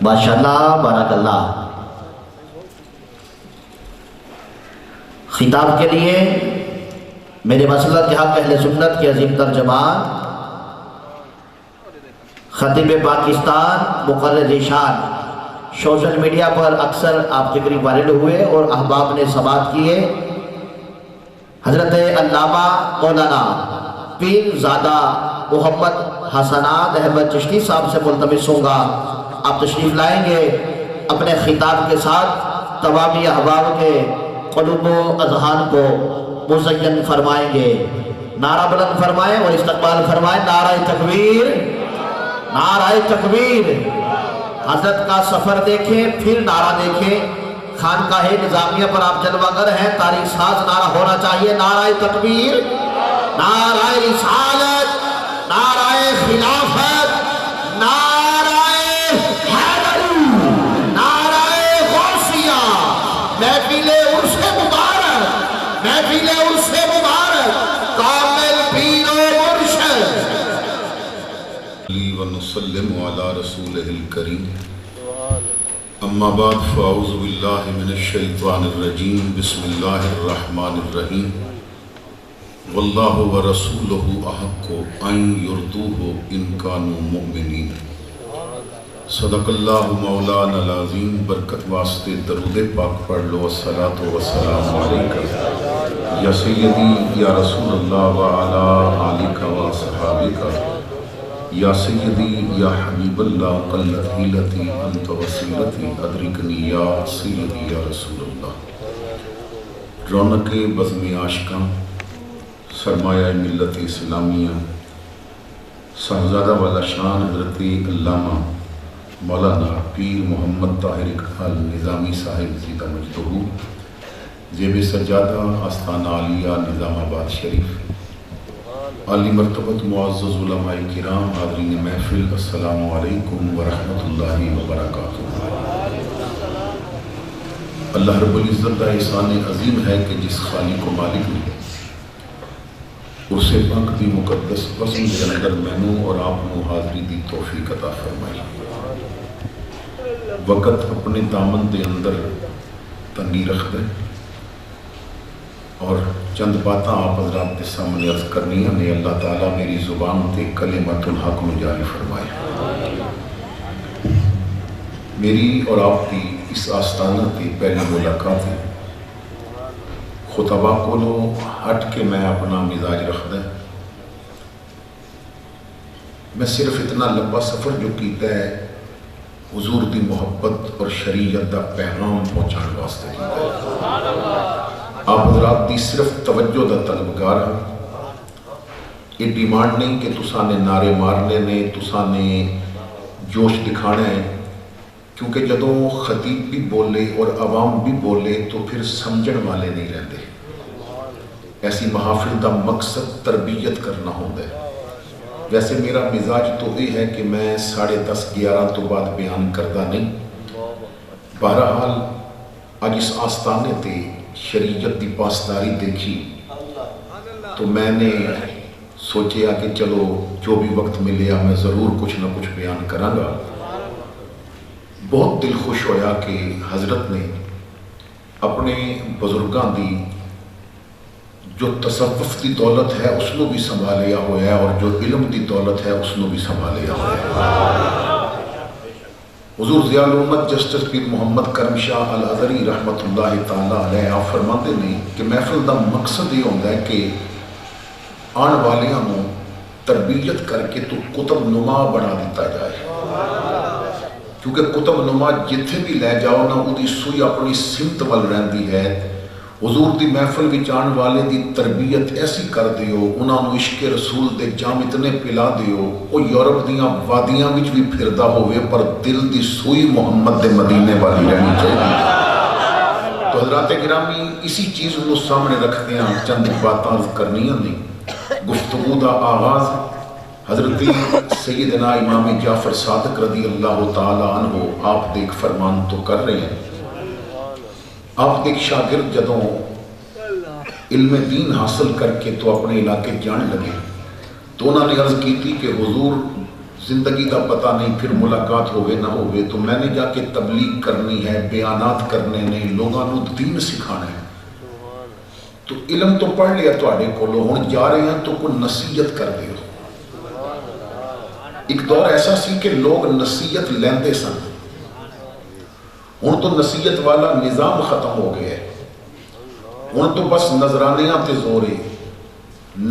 ماشاءاللہ بارک اللہ۔ خطاب کے لیے میرے مسلک کے حق اہل سنت کے عظیم تر جماعت خطیب پاکستان مقرر ذیشان، سوشل میڈیا پر اکثر آپ کے قریب وائرل ہوئے اور احباب نے سماعت کیے، حضرت علامہ مولانا پیر زادہ محمد حسنات احمد چشتی صاحب سے ملتمس ہوں گا آپ تشریف لائیں گے، اپنے خطاب کے ساتھ تمامی احباب کے قلوب و اذہان کو مزین فرمائیں گے۔ نعرہ بلند فرمائیں اور استقبال فرمائیں، نعرہ تکبیر، نعرہ تکبیر۔ حضرت کا سفر دیکھیں پھر نعرہ دیکھیں، خانقاہ نظامیہ پر آپ جلوہ گر ہیں، تاریخ ساز نعرہ ہونا چاہیے، نعرہ تکبیر، نعرہ رسالت، نعرہ خلافت، نعرہ حیدری، نعرہ غوثیہ، محفل عرس مبارک، محفل عرس مبارک، کامل پیر و مرشد۔ ونسلم علی رسولہ الکریم، اما بعد فاعوذ باللہ من الشیطان الرجیم، بسم اللہ الرحمن الرحیم، واللہ ورسولہ احق ان یرضوہ ان کانوا مؤمنین۔ صدق اللہ مولانا العظیم۔ برکت واسطے درود پاک پڑھ لو، الصلاۃ والسلام علیکہ یا سیدی یا رسول اللہ وعلی آلک و صحابک یا سیدی یا حبیب اللہ، قلت حیلتی انت وسیلتی ادرکنی یا سیدی یا رسول اللہ۔ رونق بزم عاشقاں، سرمایہ ملت اسلامیہ، صاحبزادہ والا شان حضرت علامہ مولانا پیر محمد طاہر اقبال نظامی صاحب زیدہ مجدہ، زیب سجادہ آستانہ عالیہ نظام آباد شریف، عالی مرتبت معزز علماء کرام، حاضرین محفل، السلام علیکم ورحمۃ اللہ وبرکاتہ۔ اللہ رب العزت کا احسان عظیم ہے کہ جس خالق و مالک نے اسے پاک دی مقدس قسم کے اندر مینوں اور آپ کو حاضری دی توفیق عطا فرمائی۔ وقت اپنے دامن دے اندر تنگی رکھ دے اور چند باتاں آپ حضرات کے سامنے عرض کرنی ہیں، اللہ تعالیٰ میری زبان تے کلمۃ الحق میں جاری فرمائے۔ میری اور آپ کی اس آستانہ کی پہلی ملاقات ہے، خطبہ کو لو ہٹ کے میں اپنا مزاج رکھ دیں، میں صرف اتنا لمبا سفر جو کیتا ہے حضور دی محبت اور شریعت دا پیغام پہنچان واسطے کیتا ہے۔ آپ حضرات دی صرف توجہ دا طلبگار ہیں، یہ ڈیمانڈ نہیں کہ تساں نے نعرے مارنے نے، تساں نے جوش دکھانا ہے، کیونکہ جدوں خطیب بھی بولے اور عوام بھی بولے تو پھر سمجھن والے نہیں رہتے۔ ایسی محافل دا مقصد تربیت کرنا ہوتا ہے۔ ویسے میرا مزاج تو یہ ہے کہ میں 10:30 11 تو بعد بیان کردہ نہیں۔ بہرحال آج اس آستانے تے شریعت دی پاسداری دیکھی تو میں نے سوچیا کہ چلو جو بھی وقت ملیا میں ضرور کچھ نہ کچھ بیان کراں گا۔ بہت دل خوش ہویا کہ حضرت نے اپنے بزرگاں دی جو تصوف دی دولت ہے اس کو بھی سنبھالیا ہوا ہے اور جو علم دی دولت ہے اس کو بھی سنبھالیا ہوا ہے۔ حضور ضیاء الامت جسٹس پیر محمد کرم شاہ الازہری رحمت اللہ تعالیٰ علیہ آپ فرماتے ہیں کہ محفل دا مقصد یہ ہوتا ہے کہ آن والیاں نو تربیت کر کے تو کتب نما بنا دیتا جائے، کیونکہ کتب نما جتھے بھی لے جاؤ نا وہ دی سوئی اپنی سمت ول رہندی ہے۔ حضور دی محفل وچ آن والے دی تربیت ایسی کر دیو، انہاں نو عشق رسول دے جام اتنے پلا دیو، وہ یورپ دیاں وادیاں وچ بھی پھردا ہوئے پر دل دی سوئی محمد دے مدینے والی رہنی چاہیے۔ تو حضرات گرامی اسی چیز کو سامنے رکھتے ہیں، چند باتاں کرنیاں نہیں۔ گفتگو دا آغاز حضرت سیدنا امام جعفر صادق رضی اللہ تعالیٰ عنہ آپ دیکھ فرمان تو کر رہے ہیں۔ آپ دیکھ شاگرد جدوں علم دین حاصل کر کے تو اپنے علاقے جان لگے تو انہوں نے عرض کی تھی کہ حضور زندگی دا پتہ نہیں، پھر ملاقات ہوئے نہ ہوئے، تو میں نے جا کے تبلیغ کرنی ہے، بیانات کرنے نے، لوگوں کو دین سکھانا ہے۔ تو علم تو پڑھ لیا تواڈے کولوں، ہن جا رہے ہیں تو کوئی نصیحت کر دیو۔ ایک دور ایسا سی کہ لوگ نصیحت لیندے سن، ہن تو نصیحت والا نظام ختم ہو گیا ہے، ہن تو بس نظرانیاں تے زور ہے،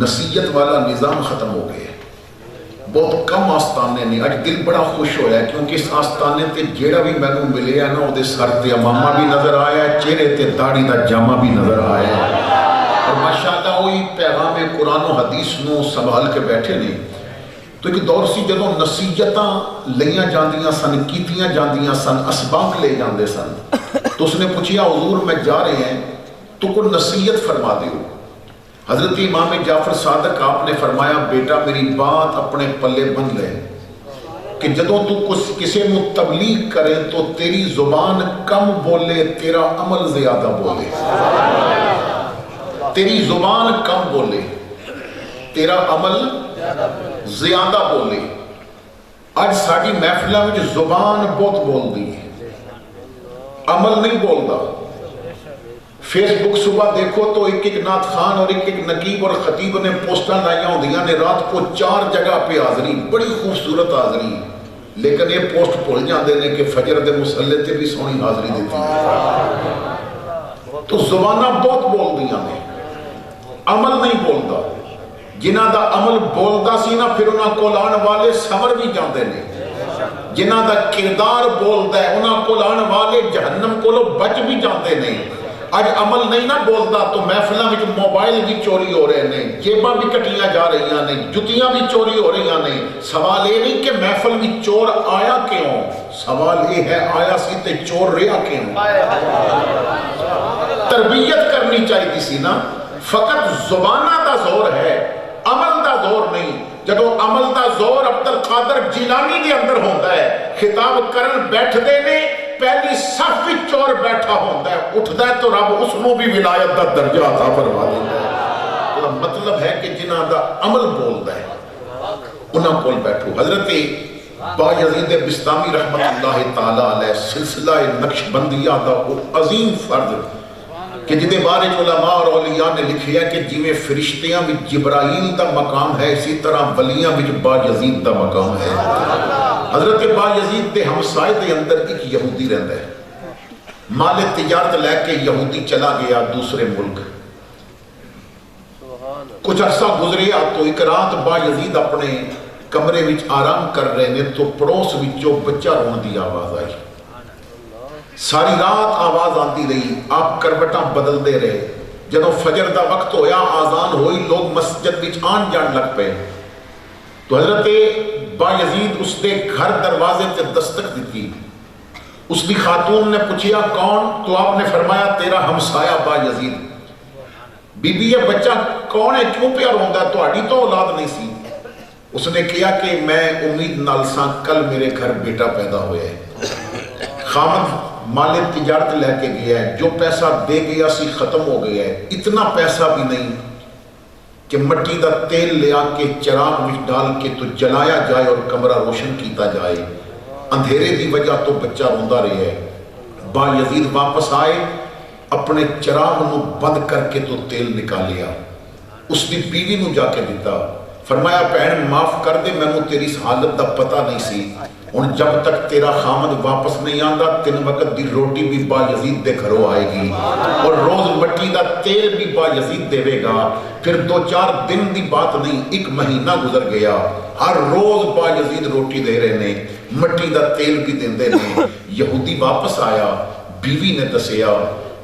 نصیحت والا نظام ختم ہو گیا ہے۔ بہت کم آستانے نے، اج دل بڑا خوش ہویا ہے کیونکہ اس آستانے تے جیڑا بھی میں نے ملے ہے نا، وہ دے سر تے امامہ بھی نظر آیا ہے، چہرے تے داڑھی دا جامہ بھی نظر آیا ہے، اور ماشاءاللہ وہی پیغام قرآن و حدیث نو سنبھال کے بیٹھے نے۔ تو ایک دور سی جدوں نصیحتاں لیاں جاندیاں سن، کیتیاں جاندیاں سن، اسباق لے جاندے سن، تو اس نے پوچھیا حضور میں جا رہے ہیں تو کوئی نصیحت فرما دیو۔ حضرت امام جعفر صادق آپ نے فرمایا بیٹا میری بات اپنے پلے بند لے کہ جدوں تو کسی میں تبلیغ کرے تو تیری زبان کم بولے، تیرا عمل زیادہ بولے، تیری زبان کم بولے، تیرا عمل زیادہ بولے۔ آج ساڑی محفلہ میں زبان بہت بول دی ہے، عمل نہیں بولتا۔ فیس بک صبح دیکھو تو ایک ایک نعت خان اور ایک ایک نقیب اور خطیب نے پوسٹر لائیاں ہوندیاں نے، رات کو 4 جگہ پہ حاضری، بڑی خوبصورت حاضری، لیکن یہ پوسٹ بھول جاندے نے کہ فجر دے مصلے تے بھی سونی حاضری دیتی ہے۔ تو زبانہ بہت بول دیاں نے، عمل نہیں بولتا۔ جنہ دا عمل بولدا سی نا، پھر انہاں کول آن والے سمر بھی جاندے نے۔ جنہ دا کردار بولدا ہے انہاں کول آن والے جہنم کولو بچ بھی جاندے نے۔ آج عمل نہیں نہ بولتا تو محفلہ میں موبائل بھی چوری ہو رہے ہیں، جیباں بھی کٹیاں جا رہی ہیں، جتیاں بھی چوری ہو رہی ہیں۔ سوال یہ نہیں کہ محفل میں چور آیا کیوں، سوال یہ ہے آیا سی تے چور رہا کیوں۔ تربیت کرنی چاہیے سی نا، فقط زبانہ دا زور ہے، عمل دا زور نہیں۔ جدو عمل دا زور عبدالقادر جیلانی دے اندر ہوتا ہے، خطاب کرن بیٹھ دے نے، پہلی صف چور بیٹھا ہوتا ہے، اٹھتا ہے تو رب اس نو بھی ولایت دا درجہ عطا فرما دیتا ہے۔ تو مطلب ہے کہ جنہاں دا عمل بولتا ہے انہاں کول بیٹھو۔ حضرت بایزید بسطامی رحمت اللہ تعالی علیہ سلسلہ نقشبندیہ دا عظیم فرد کہ جدے بارے علماء اور اولیاء نے لکھیا کہ جویں فرشتیاں میں جبرائیل دا مقام ہے، اسی طرح ولیاں میں بایزید دا مقام ہے۔ حضرت بایزید دے ہمسائے دے اندر ایک یہودی رہندا ہے، مال تجارت لے کے یہودی چلا گیا دوسرے ملک۔ کچھ عرصہ گزریا تو ایک رات بایزید اپنے کمرے وچ آرام کر رہے نے تو پڑوس وچوں بچہ رون دی آواز آئی۔ ساری رات آواز آتی رہی، آپ کروٹاں بدل دے رہے۔ جدوں فجر دا وقت ہویا، آزان ہوئی، لوگ مسجد وچ آن جان لگ پے۔ تو حضرت بایزید اس دے گھر دروازے تے دستک دیتی۔ اس دی خاتون نے پوچھیا کون؟ تو آپ نے فرمایا تیرا ہمسایہ بایزید۔ بی بی یہ بچہ کون ہے، کیوں پیار ہوندا ہے، تہاڈی تو اولاد نہیں سی؟ اس نے کہا کہ میں امید نال ساں کل میرے گھر بیٹا پیدا ہویا ہے، خامد مال تجارت لے کے گیا ہے، جو پیسہ دے گیا سی ختم ہو گیا ہے، اتنا پیسہ بھی نہیں کہ مٹی دا تیل لے آ کے چراغ میں ڈال کے تو جلایا جائے اور کمرہ روشن کیتا جائے۔ اندھیرے دی وجہ تو بچہ روندا رہے ہے۔ بایزید واپس آئے، اپنے چراغ نو بند کر کے تو تیل نکالیا، اس دی بیوی نو جا کے دیتا، فرمایا بہن معاف کر دے، میں نو تیری اس حالت دا پتہ نہیں سی، اور جب تک تیرا خامد واپس نہیں آندا 3 وقت دی روٹی بھی بایزید دے گھروں آئے گی، اور روز مٹی دا تیل بھی بایزید دے گا۔ پھر 2-4 دن دی بات نہیں، 1 مہینہ گزر گیا، ہر روز بایزید روٹی دے رہے نے، مٹی دا تیل بھی دیندے نے۔ یہودی واپس آیا، بیوی نے دسیا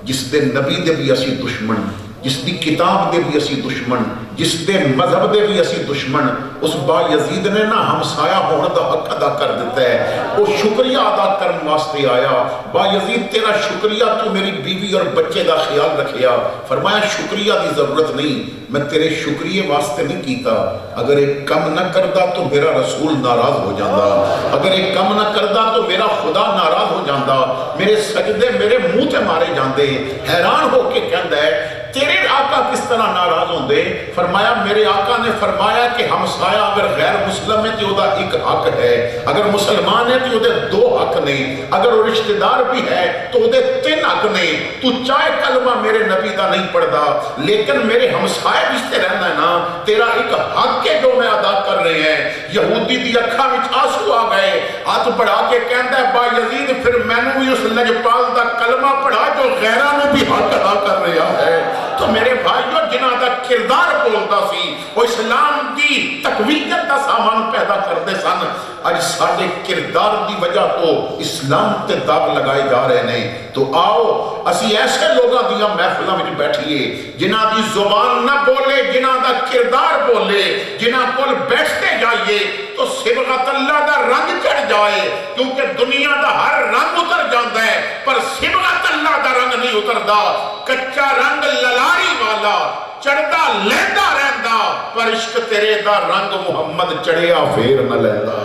جس دے نبی دے بھی اسی دشمن، جس دی کتاب دے بھی اسی دشمن، جس دے مذہب دے بھی اسی دشمن، اس بایزید نے نا ہمسایہ ہونے دا حق ادا کر دیتا ہے۔ وہ شکریہ ادا کرنے واسطے آیا، بایزید تیرا شکریہ، تو میری بیوی اور بچے دا خیال رکھیا۔ فرمایا شکریہ دی ضرورت نہیں، میں تیرے شکریہ واسطے نہیں کیتا، اگر ایک کم نہ کردا تو میرا رسول ناراض ہو جاندہ، اگر ایک کم نہ کردا تو میرا خدا ناراض ہو جاندہ، میرے سجدے میرے منہ تے مارے جاندے۔ حیران ہو کے کہندا ہے تیرے آقا کس طرح ناراض ہوندے؟ فرمایا میرے آقا نے فرمایا کہ ہمسایہ اگر غیر مسلم ہے تو وہ ایک حق ہے، اگر مسلمان ہے تو وہ دو حق نہیں، اگر وہ رشتہ دار بھی ہے تو وہ تین حق نہیں۔ تو چاہے کلمہ میرے نبی دا نہیں پڑھدا لیکن میرے ہمسایہ رشتے رہنا ہے نا، تیرا ایک حق ہے جو میں ادا کر رہے ہیں۔ یہودی دی اکھاں وچ آنسو آ گئے، ہاتھ بڑھا کے کہندا ہے با یزید پھر مینوں بھی اس لجپال دا کلمہ پڑھا جو غیراں نوں بھی حق ادا کر رہا ہے۔ تو میرے بھائیو جنہاں دا کردار بولدا سی وہ اسلام دی تقویت دا سامان پیدا کرتے سن، اج ساڈے کردار دی وجہ تو اسلام تے داغ لگائے جا رہے ہیں۔ تو آؤ اسی ایسے لوگاں دیاں محفلاں وچ بیٹھیے جنہاں دی زبان نہ بولے، جنہاں دا کردار بولے، جنہاں کول بیٹھتے جائیے تو صبغت اللہ دا رنگ چڑھ جائے، کیونکہ دنیا دا ہر رنگ اتر جاندا ہے پر صبغت اللہ دا رنگ نہیں اتردا۔ کچا رنگ للاری والا چڑھدا لہندا رہندا پر عشق تیرے دا رنگ محمد چڑھیا پھر نہ لہندا۔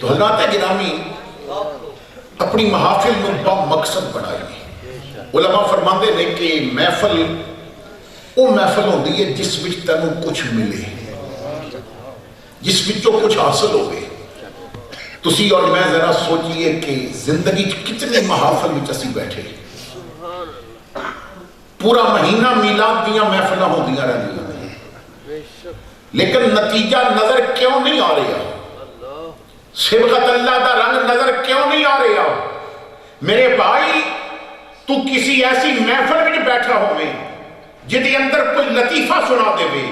تو حضرات گرامی اپنی محافل میں با مقصد بنائیے۔ علماء فرماندے نے کہ محفل وہ محفل ہوندی ہے جس وچ تینوں کچھ ملے، جس وچوں کچھ حاصل ہوئے۔ تسی اور میں ذرا سوچئے کہ زندگی کتنے محافل وچ اسی بیٹھے، پورا مہینہ میلاد دیاں محفلہ ہوندیاں رہندیاں لیکن نتیجہ نظر کیوں نہیں آ رہا؟ صبغت اللہ دا رنگ نظر کیوں نہیں آ رہا؟ میرے بھائی تو کسی ایسی محفل میں بیٹھا ہوئے جدی اندر کوئی لطیفہ سنا دے وے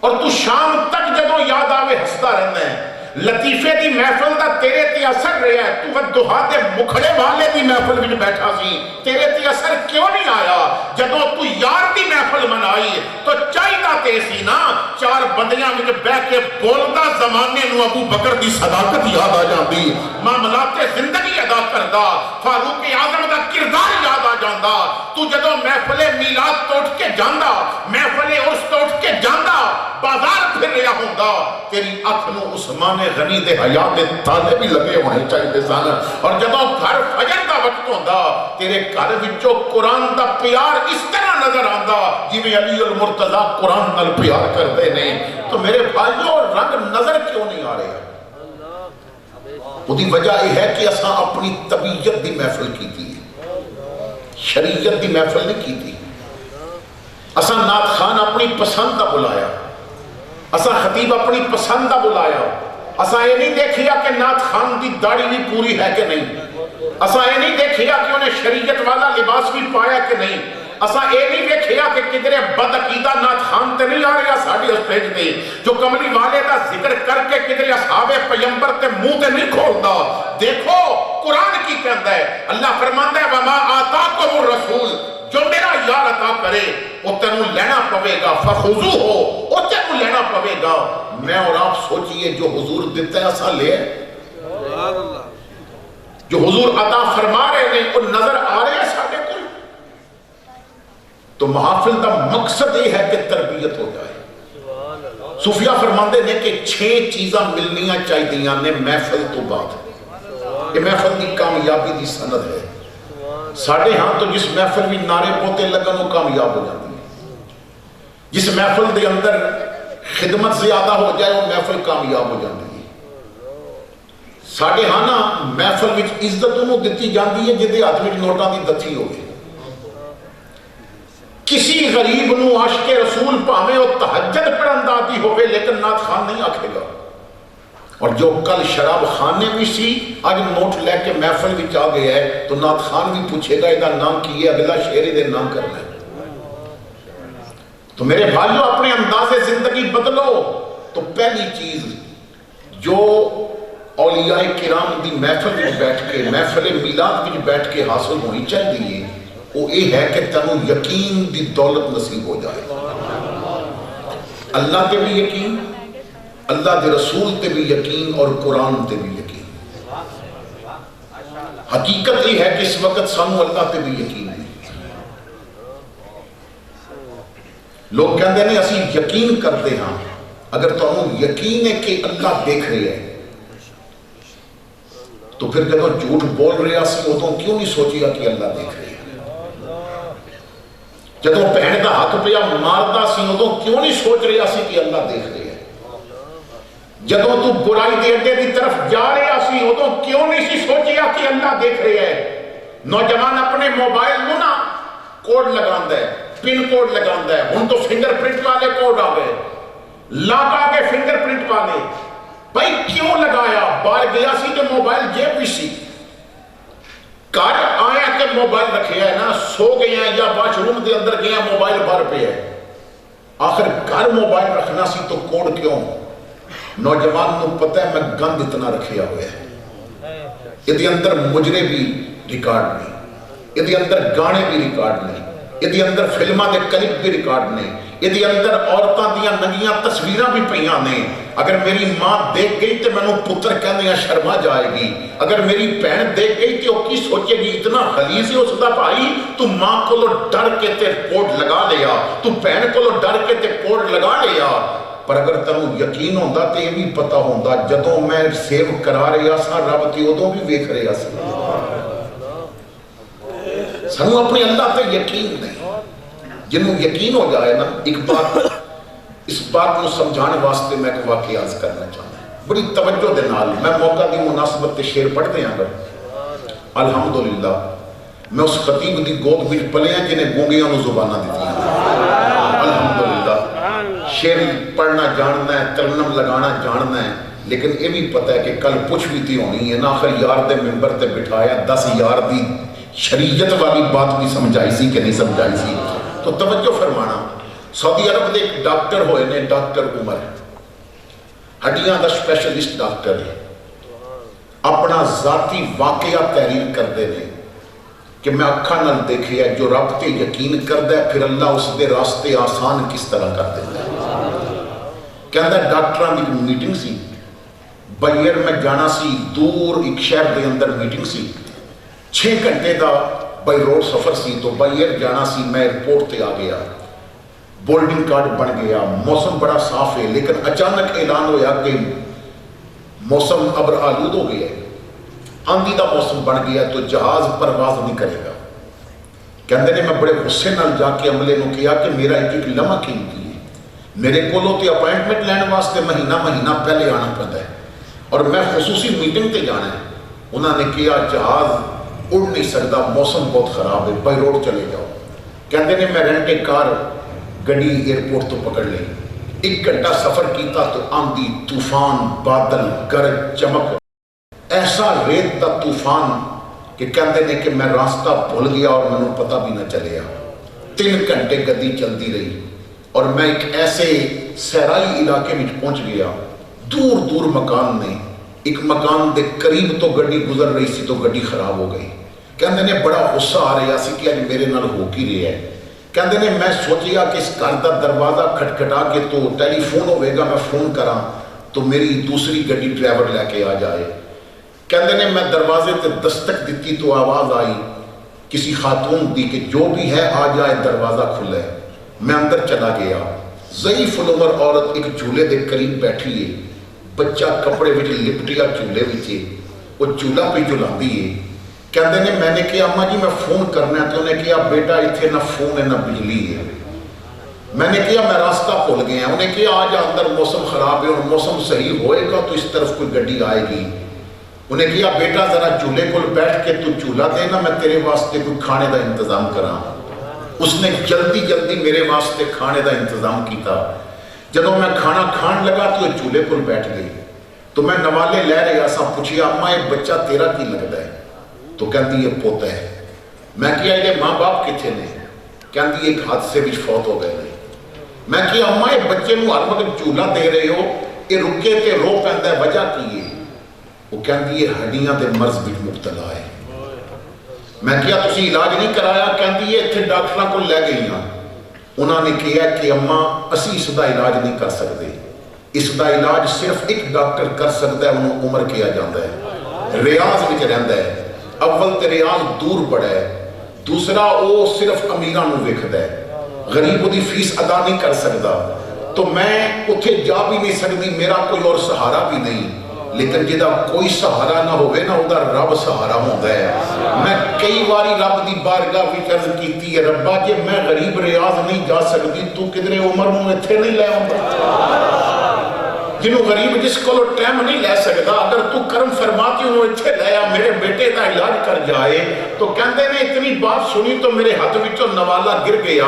اور تو شام تک جدوں یاد آوے ہستا رہنا ہے۔ لطیفے دی محفل دا تیرے تے اثر رہا ہے، تو ودہا دے مکھڑے والے دی محفل میں بیٹھا سی، تیرے تے اثر کیوں نہیں آیا؟ جدوں تو یار دی محفل منائی تو چاہیدہ تے سی نا چار بندیاں میں بہ کے بولدا زمانے نو ابو بکر دی صداقت یاد آ جاندی، معاملات زندگی ادا کردا، فاروق اعظم دا کردار یاد آ جاندا۔ تو جدوں محفل میلاد توٹ کے جاندا، محفل عرس توٹ کے جاندا، بازار پھر رہا ہوندا، تیری اکھ نو عثمان غنی دے حیات دے تالے بھی لگے ہونے چاہیے سن، اور جدوں گھر فجر دا وقت ہوندا تیرے گھر وچوں قرآن دا پیار اس طرح نظر آندا جویں علی المرتضی قرآن نال پیار کردے نے۔ تو میرے بھائیو رنگ نظر کیوں نہیں آ رہے؟ وہی وجہ یہ ہے کہ اساں اپنی طبیعت دی محفل کی تھی، شریعت دی محفل نہیں کی تھی۔ اساں نعت خان اپنی پسند دا بلایا، اساں خطیب اپنی پسند دا بلایا، اساں یہ نہیں دیکھیا کہ نعت خان دی داڑھی بھی پوری ہے کہ نہیں، اساں یہ نہیں دیکھیا کہ انہیں شریعت والا لباس بھی پایا کہ نہیں، اساں یہ نہیں دیکھیا کہ کدھرے بد عقیدہ نعت خان تے نہیں آ رہا ساڑی اسٹیج تے، جو کملی والے دا ذکر کر کے کدھرے اصحاب پیمبر تے منہ تے نہیں کھولدا۔ دیکھو قرآن کی کہندا ہے، اللہ فرماندا ہے وَمَا آتَاكُمُ الرَّسُولُ، جو میرا یار عطا کرے وہ تینوں لینا پوے گا، فخذوہ وہ تینوں لینا پوے گا۔ میں اور آپ سوچئے جو حضور دیتا ہے ایسا لے، جو حضور عطا فرما رہے ہیں وہ نظر آ رہے ہیں ساڑھے کو۔ تو محافل دا مقصد یہ ہے کہ تربیت ہو جائے۔ صوفیہ فرماندے نے کہ 6 چیزاں ملنیاں چاہیے نے محفل تو بعد، یہ محفل دی کامیابی دی سند ہے۔ ساڑھے ہاں تو جس محفل بھی نعرے پوتے لگن وہ کامیاب ہو جاتی ہے، جس محفل دے اندر خدمت زیادہ ہو جائے وہ محفل کامیاب ہو جاتی ہے۔ ساڑھے ہاں نا محفل وچ عزت انہوں دیتی جاندی ہے جدے ہاتھ وچ نوٹاں دی دتھی ہوئے۔ کسی غریب نو عاشق رسول پاویں وہ تہجد پڑھن داتی ہوئے لیکن نعت خان نہیں آکھے گا، اور جو کل شراب خانے بھی سی آج نوٹ لے کے محفل بھی آ گیا ہے تو نعت خان بھی پوچھے گا ادھا نام کی ہے، اگلا شعری دے نام کرنا ہے۔ تو میرے بھائیو اپنے انداز زندگی بدلو۔ تو پہلی چیز جو اولیاء کرام دی محفل میں بیٹھ کے، محفل میلاد میں بیٹھ کے حاصل ہونی چاہیے وہ یہ ہے کہ تینوں یقین دی دولت نصیب ہو جائے، اللہ تے بھی یقین، اللہ دے رسول تے بھی یقین اور قرآن تے بھی یقین۔ حقیقت یہ ہے کہ اس وقت سانو اللہ تے بھی یقین نہیں۔ لوگ کہتے ہیں اسی یقین کرتے ہاں، اگر تو یقین ہے کہ اللہ دیکھ رہے ہیں تو پھر جب جھوٹ بول رہا سی ادوں کیوں نہیں سوچیا کہ اللہ دیکھ رہے ہیں؟ جدوں بھین دا ہاتھ پیا ماردا سی ادوں کیوں نہیں سوچ رہا سی کہ اللہ دیکھ رہا ہے؟ جدوں تو برائی دے اڈے دی طرف جا رہا سی ادوں کیوں نہیں سی سوچیا کہ اللہ دیکھ رہا ہے؟ نوجوان اپنے موبائل نو نا کوڈ لگاندا ہے، پن کوڈ لگاندا ہے، ہن تو فنگر پرنٹ والے کوڈ آ گئے، لاک آ گئے فنگر پرنٹ والے۔ بھائی کیوں لگایا؟ باہر گیا سی تو موبائل جیب بھی سی، گھر آیا کہ موبائل رکھے ہے نا، سو گیا یا واش روم دے اندر گیا موبائل بھر پہ ہے، آخر گھر موبائل رکھنا سی تو کوڈ کیوں؟ نوجوان نو پتہ ہے میں گند اتنا رکھیا ہوئے ہے، یہ اندر مجرے بھی ریکارڈ نہیں، یہ اندر گانے بھی ریکارڈ نہیں، یہ اندر فلمہ دے کلپ بھی ریکارڈ نہیں، یہ اندر عورتاں دیاں ننگیاں تصویراں بھی پہیاں نہیں۔ اگر میری ماں دیکھ گئی تو میں نے پتر کہنے شرما جائے گی، اگر میری بہن دیکھ گئی تو کی سوچے گی اتنا خلیز ہے اس دا بھائی، تو ماں کو لو ڈر کے تے کوڈ لگا لیا، تو بہن کو لو ڈر کے تے کوڈ لگا لیا۔ پر اگر تنوں یقین ہوندہ تے یہ بھی پتا ہوندہ جدوں میں سیو کرا رہا سا رب تے ادوں بھی ویکھ رہا سا۔ سنوں اپنی اللہ تے یقین نہیں، جنہوں یقین ہو جائے نا، ایک بات اس بات کو سمجھانے واسطے میں ایک واقعہ عرض کرنا چاہتا ہوں بڑی توجہ دے نال۔ میں موقع دی مناسبت تے شعر پڑھ دیں اگر الحمدللہ میں اس خطیب دی گود وچ پلے ہیں جنہیں گونگیاں نو زبانہ دیتی ہیں، الحمدللہ شعر پڑھنا جاننا ہے، ترنم لگانا جاننا ہے، لیکن یہ بھی پتہ ہے کہ کل پوچھ بھی تھی ہونی ہے نا، آخر یار دے ممبر تے بٹھایا 10 یار دی شریعت والی بات بھی سمجھائی سی کہ نہیں سمجھائی سی۔ تو توجہ فرمانا، سعودی عرب دے ایک ڈاکٹر ہوئے نے، ڈاکٹر عمر، ہڈیاں دا سپیشلسٹ ڈاکٹر ہے، اپنا ذاتی واقعہ تحریر کر دے نے کہ میں اکھا نال دیکھے ہے جو رب تے یقین کر دے پھر اللہ اس دے راستے آسان کس طرح کر دے۔ کہندہ ڈاکٹران دی میٹنگ سی، بائیر میں جانا سی، دور ایک شہر دے اندر میٹنگ سی، 6 گھنٹے دا بائی روڈ سفر سی، تو بائیر جانا سی، میں ایئرپورٹ تے آ گیا، بولڈنگ کارڈ بن گیا، موسم بڑا صاف ہے، لیکن اچانک اعلان ہویا کہ موسم ابر آلود ہو گیا ہے، آندھی دا موسم بن گیا تو جہاز پرواز نہیں کرے گا۔ کہندے نے میں بڑے غصے نال جا کے عملے نو کیا کہ میرا ایک لمحہ قیمتی ہے، میرے کولوں تے اپائنٹمنٹ لینے واسطے مہینہ پہلے آنا پڑتا ہے اور میں خصوصی میٹنگ تے جانا ہے۔ انہوں نے کیا جہاز اڑ نہیں سکتا، موسم بہت خراب ہے، بائی روڈ چلے جاؤ۔ کہندے نے میں رینٹ ایک کار گڈی ایئرپورٹ تو پکڑ لی، 1 گھنٹہ سفر کیتا تو آندھی، طوفان، بادل، گرج، چمک، ایسا ریت دا طوفان کہ کہندے نے کہ میں راستہ بھول گیا اور میں نے پتہ بھی نہ چلیا۔ 3 گھنٹے گڈی چلتی رہی اور میں ایک ایسے صحرائی علاقے میں پہنچ گیا، دور دور مکان نے، ایک مکان دے قریب تو گڈی گزر رہی سی تو گڈی خراب ہو گئی۔ کہندے نے بڑا غصہ آ رہا سی کہ آج میرے نال ہو کی رہا ہے۔ کہندے نے میں سوچیا کہ اس گھر دا دروازہ کھٹکھٹا کے تو ٹیلی فون ہوئے گا، میں فون کراں تو میری دوسری گڈی ڈرائیور لے کے آ جائے۔ کہندے نے میں دروازے تے دستک دیتی تو آواز آئی کسی خاتون دی کہ جو بھی ہے آ جائے، دروازہ کھلے۔ میں اندر چلا گیا، ضعیف العمر عورت ایک جھولے دے قریب بیٹھی ہے، بچہ کپڑے وچ لپٹیا جھولے وچ، وہ جھولا پہ جھلاندی ہے۔ کہندے نے میں نے کہا اماں جی میں فون کرنا ہے، تو انہیں کہا بیٹا اتنے نہ فون ہے نہ بجلی ہے۔ میں نے کہا میں راستہ بھول گیا، انہیں کہا آج اندر موسم خراب ہے اور موسم صحیح ہوئے گا تو اس طرف کوئی گڈی آئے گی۔ انہیں کہا بیٹا ذرا جھولے کو بیٹھ کے تو جھولا دینا، میں تیرے واسطے کوئی کھانے دا انتظام کراں۔ اس نے جلدی جلدی میرے واسطے کھانے دا انتظام کیتا۔ جدوں میں کھانا کھان لگا تو جھولے کو بیٹھ گئی، تو میں نوالے لے رہا سا، پوچھیا اماں یہ بچہ تیرا کی لگتا ہے؟ تو کہتی یہ پوتا ہے۔ میں کیا یہ ماں باپ کتنے نے؟ کہتی ایک حادثے وچ فوت ہو گئے نے۔ میں کیا اماں یہ بچے نو ہر وقت جھولا دے رہے ہو، یہ رکے تے رو پیندا ہے، وجہ کی ہے؟ وہ کہتی یہ ہڈیاں دے مرض وچ مبتلا ہے۔ میں کیا تسی علاج نہیں کرایا؟ کہتی یہ اتنے ڈاکٹراں کو لے گئی ہیں، انہوں نے کہا کہ اماں اسی اس دا علاج نہیں کر سکتے، اس دا علاج صرف ایک ڈاکٹر کر سکتا ہے، انہوں عمر کیا جاتا ہے، ریاض وچ رہندا ہے۔ اول تے ریاض دور پڑا ہے، دوسرا وہ صرف امیراں نوں ویکھدا ہے، غریب دی فیس ادا نہیں کر سکتا، تو میں اتھے جا بھی نہیں سکتی، میرا کوئی اور سہارا بھی نہیں، لیکن جدا کوئی سہارا نہ ہوئے نا ادا رب سہارا ہوتا ہے. میں کئی باری رب دی بارگاہ وچ عرض کیتی ہے ربا جے میں غریب ریاض نہیں جا سکتی تو کدھرے عمر نوں ایتھے نہیں لے آوندا. جنہوں غریب جس کو ٹائم نہیں لے سکتا اگر تو کرم فرماتی ہوں اتھے لیا میرے بیٹے دا علاج کر جائے تو کہندے نے اتنی بات سنی تو میرے ہاتھ وچوں نوالا گر گیا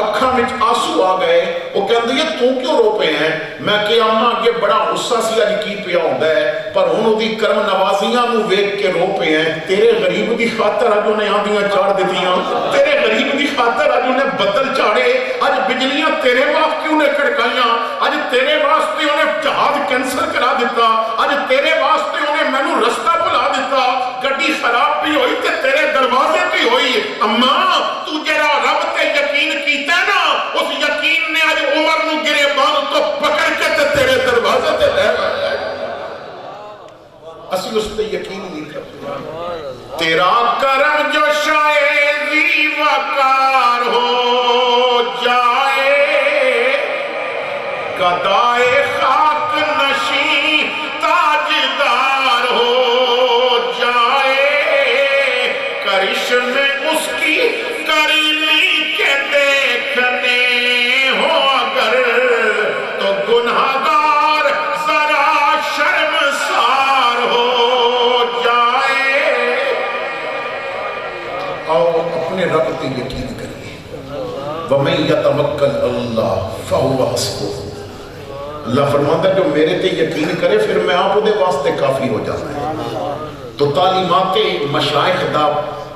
اکھاں وچ آنسو آ گئے. وہ کہندے یہ تو کیوں رو پے ہیں؟ میں کہ اماں اگے بڑا غصہ سی اج کی پیا ہوندا ہے پر ہن اودی کرم نوازیاں نوں ویکھ کے رو پے ہیں. تیرے غریب دی خاطر اج انہیں آندیاں چاڑ دتیاں, تیرے غریب دی خاطر اج انہیں بدل چاڑے, اج بجلیاں تیرے واسطے انہیں کڑکائیاں, اج تیرے واسطے انہیں جہاز کینسل کرا دیتا, اج تیرے واسطے انہیں مینوں رستہ بھلا دیتا, گڈی خراب بھی ہوئی تے تیرے دروازے بھی ہوئی. اماں تو جڑا رب تے یقین کیتا نا اس یقین نے اج عمر نوں گریبان تو پکڑ کے تے تیرے دروازے تے لے آیا. اسی اس تے یقین نہیں کرتے. تیرا کرم جو شاید وقار ہو جائے گدائے خاک نشیں تاجدار ہو جائے, کرشمے اس کی کریمی کے دیکھنے ہو اگر تو گناہگار ذرا شرمسار ہو جائے. آؤ اپنے رب پہ یقین کریے. وَمَن يَتَوَكَّلْ عَلَى اللَّهِ فَهُوَ حَسْبُهُ. اللہ فرماتا ہے جو میرے تے یقین کرے پھر میں آپ دے واسطے کافی ہو جاتا ہے. تو تعلیمات مشائخ دا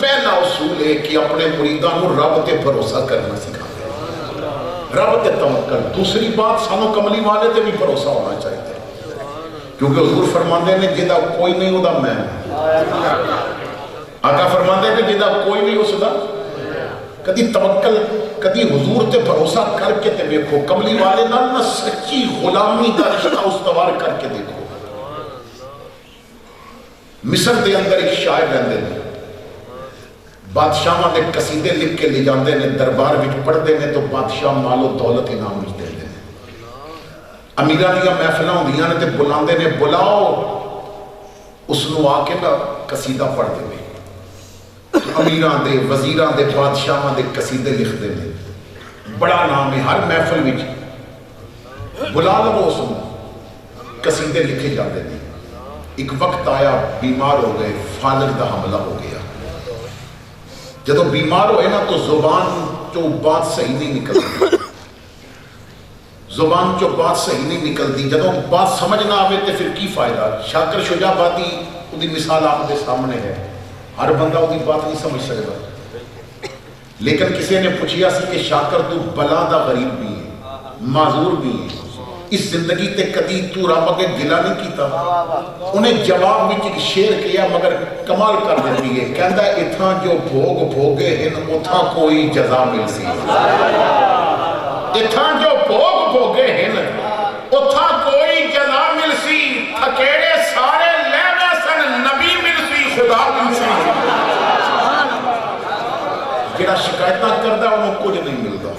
پہلا اصول ہے کہ اپنے مریداں نوں رب تے بھروسہ کرنا سکھاتے ہیں, رب تے توکل. دوسری بات سانو کملی والے تے بھی بھروسہ ہونا چاہیے کیونکہ حضور فرماندے نے جدا کوئی نہیں ہوتا میں. آقا فرماندے نے جدا کوئی نہیں اس دا کدی توکل کدی حضور تے بھروسہ کر کے تے دیکھو. کملی والے نہ سچی غلامی دا رشتہ استوار کر کے دیکھو. مصر دے اندر ایک شاعر رہندے نے, بادشاہاں دے قصیدے لکھ کے لے جاندے نے, دربار وچ پڑھدے نے تو بادشاہ مال و دولت انعام وچ دیندے نے. امیراں دیاں محفلاں ہوندیاں نے تے بلاندے نے, بلاؤ اس نوں آ کے نا قصیدہ پڑھدے نے. امیراں دے وزیراں دے بادشاہاں دے قصیدے لکھدے نے, بڑا نام ہے ہر محفل وچ بلا لو اس نوں, قصیدے لکھے جاندے نے. ایک وقت آیا بیمار ہو گئے, فالج دا حملہ ہو گیا. جدو بیمار ہوئے نا تو زبان چو بات صحیح نہیں نکلتی, زبان چو بات صحیح نہیں نکلتی. جدو بات سمجھ نہ آوے تے پھر کی فائدہ. شاکر شجاع آبادی دی مثال آپ دے سامنے ہے, ہر بندہ وہ بات نہیں سمجھ سکتا. لیکن کسی نے پوچھیا سی کہ شاکر تو بلا دا غریب بھی ہے, معذور بھی ہے, اس زندگی تے کدی تو رب اگے گلا نہیں کیتا. انہیں جواب وچ ایک شعر کیا مگر کمال کر دیتی ہے, کہندا اتھاں جو بھوگ بھوگے ہن اتھاں کوئی جزا مل سی. اتھاں جو بھوگ بھوگے ہن اتھاں کوئی جزا مل سی. تھکیڑے سارے لے سن نبی مل سی, خدا مل سی. جڑا شکایتاں کردا انہوں کچھ نہیں ملتا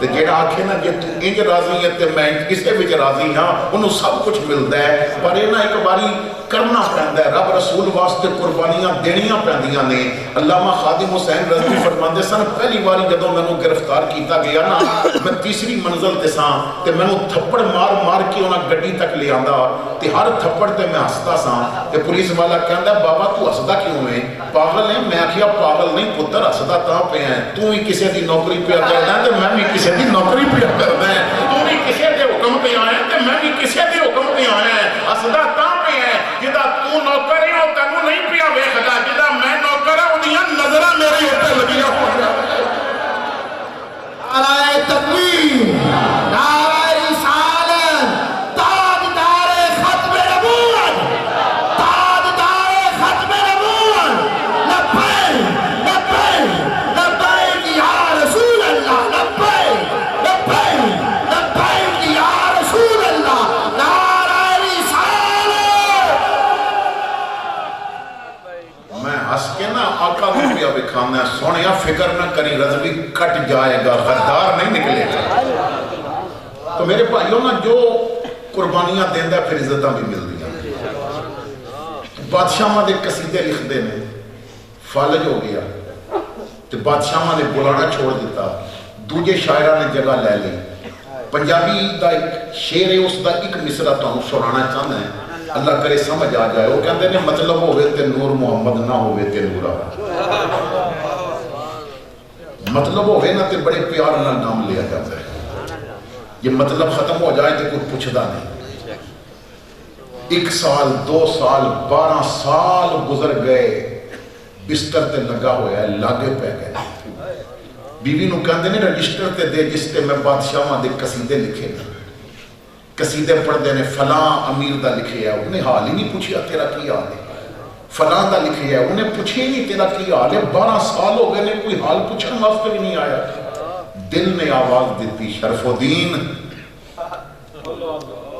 تے جڑا آکھے نا جے تو انج راضی ہے تے میں کسے وچ راضی ہاں انہوں سب کچھ ملتا ہے. پر یہ نا ایک باری کرنا پہندا ہے, رب رسول واسطے قربانیاں دینیاں پہندیاں نے. علامہ خادم حسین رضوی فرماندے سن پہلی باری جدوں مینوں گرفتار کیتا گیا نا میں تیسری منزل تے ساں تے مینوں تھپڑ مار مار کے انہاں گڈی تک لے آندا تے ہر تھپڑ تے میں ہسدا ساں تے پولیس والا کہندا بابا تو ہسدا کیوں ہے؟ پاگل ہے؟ میں آکھیا پاگل نہیں پتر, ہسدا تاں پہ ہے تو ہی کسے دی نوکری پہ کردا تے میں بھی کسے دی نوکری پہ کردا ہے. تو بھی کسے دے حکم پہ آیا تے میں بھی کسے دے حکم پہ آیا ہے. ہسدا تاں پہ ہے جدا تو نوکر ہے او تینوں نہیں پیا ویکھدا, جدا میں نوکر ہے اودیاں نظراں میرے اوپر لگیاں ہوئیاں. نعرہ تکبیر, نعرہ رسالت, تاجدار ختم نبوت, تاجدار ختم نبوت. لبیک لبیک لبیک یا رسول اللہ, لبیک لبیک لبیک یا رسول اللہ. نعرہ رسالت. میں ہس کے نا آقا کو پیا بکھانا ہے, سونیا فکر نہ کری رضوی کٹ جائے گا, غدار نہیں نکلے گا. تو میرے بھائیوں نا جو قربانیاں دیندہ پھر عزتاں بھی مل دیا. بادشاہاں دے قصیدے لکھ دے نے فالج ہو گیا تو بادشاہاں نے بلانا چھوڑ دیتا دوجے شاعرہ نے جگہ لے لی پنجابی دا ایک شعر ہے اس دا ایک مصرع تانوں سنانا چاہنا ہے اللہ کرے سمجھ آ جائے وہ کہتے ہیں مطلب ہوئے تے نور محمد نہ ہوئے تے نورا مطلب ہوئے نہ تے بڑے پیار نہ نام لیا جاتا ہے یہ مطلب ختم ہو جائے تے کوئی پوچھدا نہیں 1 سال 2 سال 12 سال گزر گئے بستر تے لگا ہویا ہے لاگے پہ گئے بیوی نو کہندے نے رجسٹر تے دے جس تے میں بادشاہاں دے قصیدے لکھے نے قصیدے پڑھ دے نے فلاں امیر دا لکھے ہے انہیں حال ہی نہیں پوچھیا تیرا کی حال ہے فلاں دا لکھے ہے انہیں پوچھے نہیں تیرا کی حال ہے 12 سال ہو گئے نے کوئی حال پوچھن واسطے بھی نہیں آیا دل نے آواز دیتی شرف الدین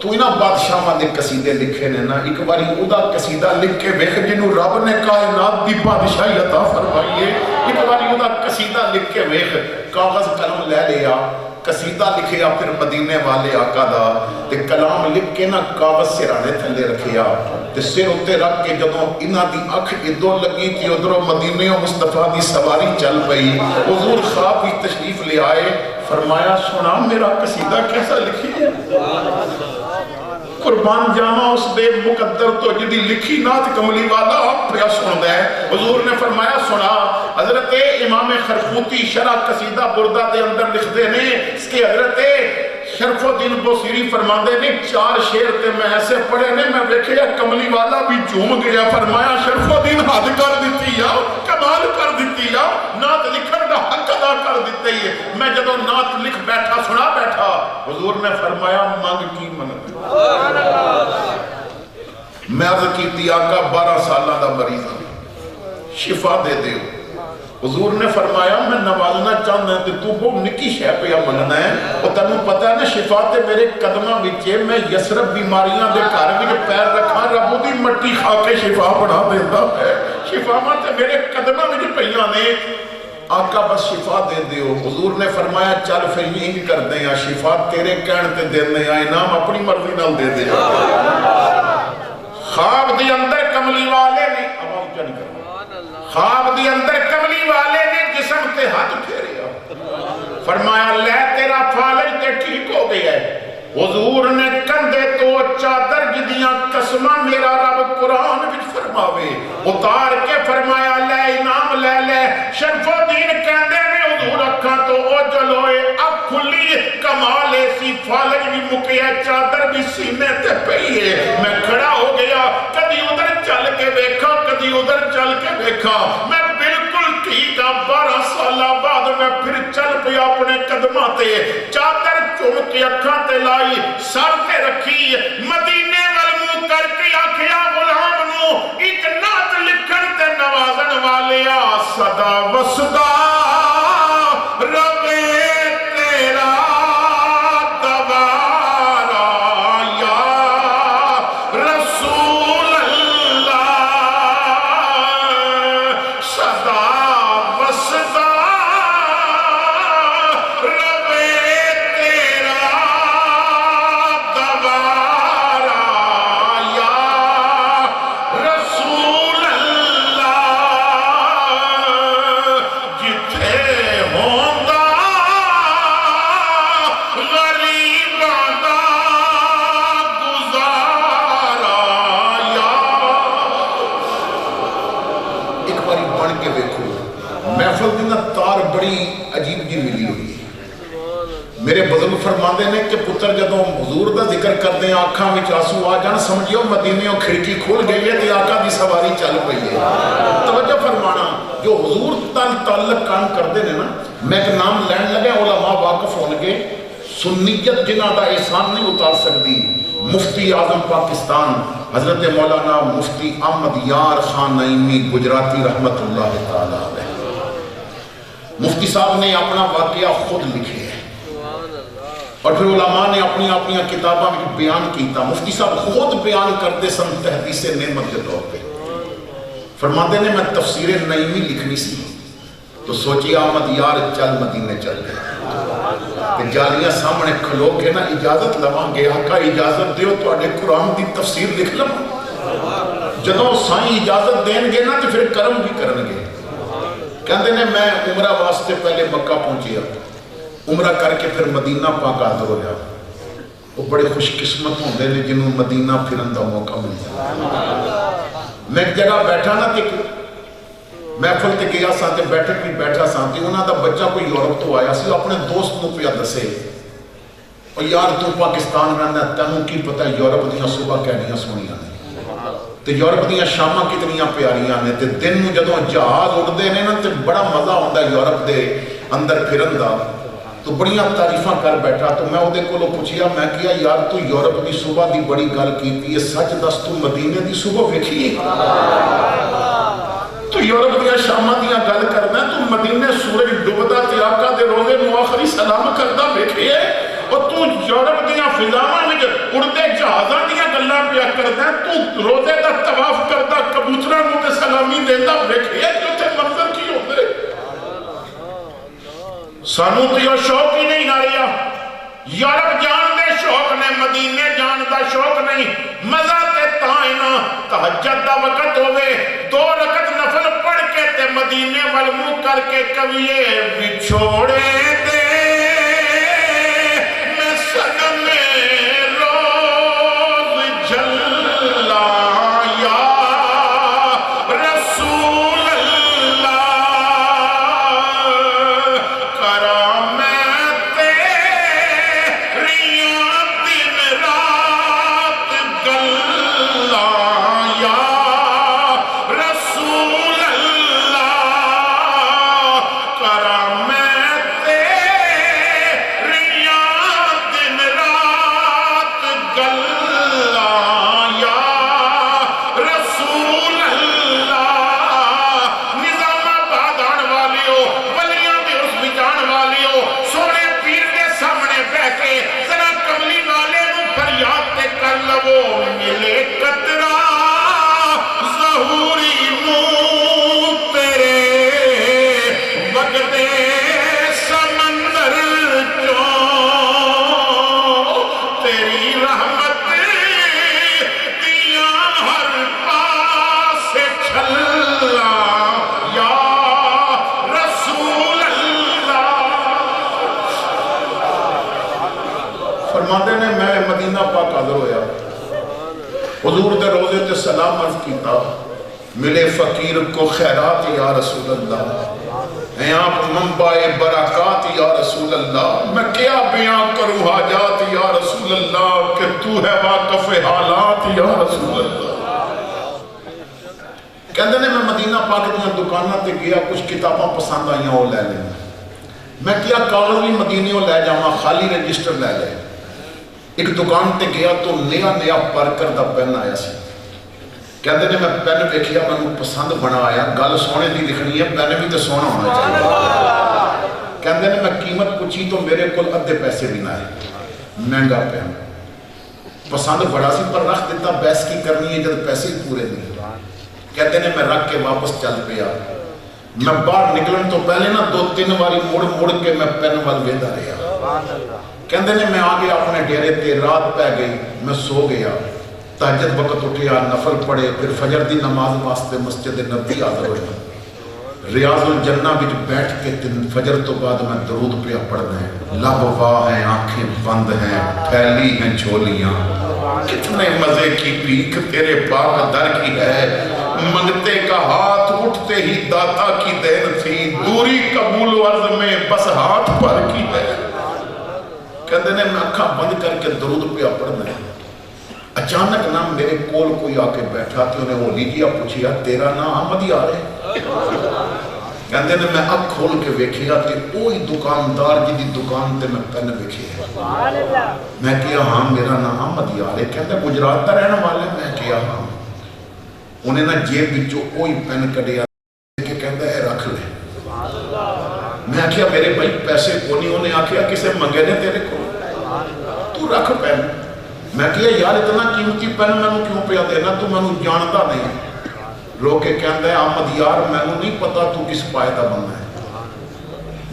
تو انہاں بادشاہاں دے قصیدے لکھے نے نا ایک باری او دا قصیدہ لکھ کے ویکھ جنوں رب نے کائنات دی بادشاہی عطا فرمائی ہے ایک باری او دا قصیدہ لکھ کے ویکھ کاغذ قلم لے لیا قصیدہ لکھیا پھر مدینے والے آقا دا تے کلام لکھ کے نا کاغذ سرانے تھلے رکھیا تے سر اتے رکھ کے جدوں انہاں دی اکھ ادھر لگی تے ادھروں مدینے و مصطفیٰ دی سواری چل پئی حضور خواب بھی تشریف لے آئے فرمایا سنا میرا قصیدہ کیسا لکھی ہے قربان جانا اس دے مقدر تو جدی لکھی نات کملی والا آپ پہ سن دے حضور نے فرمایا سنا حضرت امام خرقوطی شرح قصیدہ بردہ دے اندر لکھ دے نے اس کے حضرت شرف الدین بوصیری فرما دے نے 4 شعر تے میں ایسے پڑھے نے میں دیکھے کملی والا بھی جھوم گیا فرمایا شرف الدین حد کر دیتی یا کمال کر دیتی یا نات لکھن کا حق ادا کر دیتے ہی میں جدو نات لکھ بیٹھا سنا بیٹھا حضور نے فرمایا مانگ کی منت میں عرض کیتی آقا 12 سالہ دا مریض ہوں شفا دے دیو حضور نے فرمایا میں نوازنا چاہنا ہے تو بہت نکی شے پہ یا مننا ہے اور تنوں پتہ ہے نا شفا تے میرے قدمہ بچے میں یسرب بیماریاں دے گھر وچ پیر رکھا ربو دی مٹی کھا کے شفا بنا دیتا ہے شفا ماں تے میرے قدمہ وچ پئیاں نے آقا بس شفا دے دیو حضور نے فرمایا چل پھر یہ کر دیں یا شفا تیرے کہن تے دینے یا انعام اپنی مرضی نال دے دے خواب دی اندر کملی والے نے آواز جن کر خواب دی اندر کملی والے نے جسم تے ہاتھ پھیریا فرمایا لے تیرا فالج تے ٹھیک ہو گیا ہے حضور نے کندے تو چادر جدیاں قسمہ میرا رب قرآن بھی فرماوے اتار کے فرمایا لے انعام لے لے شرف الدین کہندے نے حضور رکھا تو او جلوئے اب کھلی کمال ایسی فالج بھی مکیا چادر بھی سینے تے پہیے میں کھڑا ہو گیا کدی ادھر چل کے بیکھا کدی ادھر چل کے بیکھا میں بالکل ٹھیک 12 سالہ بعد میں پھر چل پیا اپنے قدمہ تے چادر چوم کے اکھاں تے لائی سر تے رکھی مدینے والمو کر کے آکھیا غلام نو ایک نات لکھن تے نوازن والیا صدا وصدا رب تیرا دوارا یا رسول اللہ صدا وصدا رب تیرا دوارا یا رسول اللہ جتھے ہوندا غریباں دا گزارا یا ایک باری بن کے دیکھو محفل دینا تار بڑی عجیب جی ملی ہوئی میرے بزرگ فرماندے نے کہ پتر جدوں حضور دا ذکر کردے آنکھاں وچ آنسو آ جان سمجھیو مدینیوں کھڑکی کھول گئی ہے تے آقا دی سواری چل پئی ہے توجہ فرمانا جو حضور تال تعلق کام کردے نے نا میں ایک نام لین لگے علماء واقف ہون گے سنیت جنہ دا احسان نہیں اتار سکتی مفتی اعظم پاکستان حضرت مولانا مفتی احمد یار خان نعیمی گجراتی رحمت اللہ تعالی علیہ مفتی صاحب نے اپنا واقعہ خود لکھے ہے اور پھر علماء نے اپنی کتاباں میں بیان کیتا مفتی صاحب خود بیان کرتے سن تحدیث نعمت کے طور پہ فرماتے نے میں تفسیر نعیمی لکھنی سی تو سوچی احمد یار چل مدینے چل گئے جالیاں سامنے کھلو کے نا اجازت لواں گے آقا اجازت دیو تو اڈے قرآن دی تفسیر لکھ لوں جدوں سائیں اجازت دین گے نا تو پھر کرم بھی کرن گے. کہندے نے میں عمرہ واسطے پہلے مکہ پہنچیا, عمرہ کر کے پھر مدینہ پاک حاضر ہو جا. وہ بڑے خوش قسمت ہوندے نے جنہوں مدینہ پھرن دا موقع مل جائے. میں ایک جگہ بیٹھا نا تے محفل تے گیا سا تے بیٹھک بھی بیٹھا سا تے انہاں دا بچہ کوئی یورپ تو آیا سی, اپنے دوست نو پیا دسے اور یار تو پاکستان رہندا تینوں کی پتہ یورپ دیاں صبح کہڑیاں سونیاں نے تے یورپ دیاں شاماں کتنیاں پیاریاں نے تے دن نو جدوں جہاز اڑدے نے نا تے بڑا مزہ ہوندا یورپ دے اندر پھرن دا. تو بڑیاں تعریفاں کر بیٹھا. تو میں اودے کولوں پوچھیا, میں کیا یار تو یورپ دی صبح دی بڑی گل کیتی ہے, سچ دس تو مدینے دی صبح ویکھی ہے؟ تو یورپ دیا شاماں دیاں گل کرنا, تو مدینے سورج ڈبدا تے آقا دے روزے نو آخری سلام کردا ویکھے, اور تو یورپ دیاں فضاواں وچ اڑدے جہازاں دیاں گلاں پیا کردا, تو روزے دا طواف کردا کبوتراں نوں تے سلامی دیندا ویکھے, کہ اوتھے منظر کی ہوندے؟ سانو تو یہ شوق ہی نہیں آ رہا. یورپ جان دے شوق نے, مدینے جان دا شوق نہیں. مزہ تے تائنا تہجد دا وقت ہوئے 2 رکعت نفل پڑھ کے تے مدینے والمو کر کے کبھیے بچھوڑے دے میں صدمے روز جھلا یا رسول اللہ کرا میں تیریاں دن رات گلا یا رسول اللہ کرا میں تیریاں دن رات گلا یا رسول اللہ. نظام آباد آن والیو, ولیاں دے اس بھی جان والیو, سونے پیر دے سامنے بہ کے ذرا کملی والے نو فریاد تے کر لو, ملے قطرہ ظہوری نو تیرے وگدے سمندر چوں, تیری رحمت دیاں ہر پاسے چھلا یا رسول اللہ. فرماندے نے میں مدینہ پاک حاضر ہویا, حضور دے روزے تے سلام عرض کیتا, ملے فقیر کو خیرات یا رسول اللہ, اے آپ منبع برکات یا رسول اللہ, میں کیا بیان کروں حاجات یا رسول اللہ, کہ تو ہے واقف حالات یا رسول اللہ. کہندے نے میں مدینہ پاک دیاں دکاناں تے گیا, کچھ کتاباں پسند آئیاں وہ لے لیں. میں کیا کاغذ بھی مدینیوں لے جاواں, خالی رجسٹر لے لے. ایک دکان تے گیا تو نیا پارکر دا پین آیا سی. کہندے نے میں پین ویکھیا, میں پسند بنا آیا, گل سونے دی لکھنی ہے, پین بھی تے سونا ہونا چاہیے. کہندے نے میں قیمت پوچھی تو میرے کول ادھے پیسے بھی نہ آئے, مہنگا پین. پسند بڑا سی پر رکھ دیتا, بحث کی کرنی ہے جب پیسے ہی پورے نہیں. کہتے نے میں رکھ کے واپس چل پیا. میں باہر نکلن تو پہلے نا 2-3 باری مڑ کے میں پین وال ویدا رہا. کہندے نے میں آگے اپنے ڈیرے تے, رات پہ گئی, میں سو گیا. تہجد وقت اٹھیا, نفل پڑھے, پھر فجر دی نماز واسطے مسجد نبی حاضر ہویا. ریاض الجنہ بچ بیٹھ کے فجر تو بعد میں درود پہ پڑھنا ہے. لب واہ ہیں, آنکھیں بند ہیں, پھیلی ہیں جھولیاں, کتنے مزے کی پیک تیرے پاک در کی ہے. منگتے کا ہاتھ اٹھتے ہی داتا کی دین تھی, دوری قبول عرض میں بس ہاتھ پر کی ہے. کہتے نے میں اکھا بند کر کے درود پہ پڑھنا ہے. اچانک نہ میرے کول کوئی آ کے بیٹھا, تو انہیں وہ لیجیا پوچھیا, تیرا نام احمد یار ہے؟ کہتے نے میں اب کھول کے ویکھیا کہ کوئی دکاندار جی دی دکان تے میں پین ویکھیا. میں کیا ہاں میرا نام احمد یار ہے. کہتے گجرات دا رہنے والے. میں کیا ہاں. انہیں نہ جیب بچوں کوئی پین کڈیا کہ کہتا ہے رکھ لے. میں کیا میرے بھائی پیسے کو نہیں. انہیں آکھیا کسے منگے نے تیرے کو, تو رکھ پین. میں کیا یار اتنا قیمتی پین میں کیوں پیا دینا, تو میں جانتا نہیں. رو کے کہتا ہے احمد یار میں نہیں پتا تو کس پائے دا بننا ہے.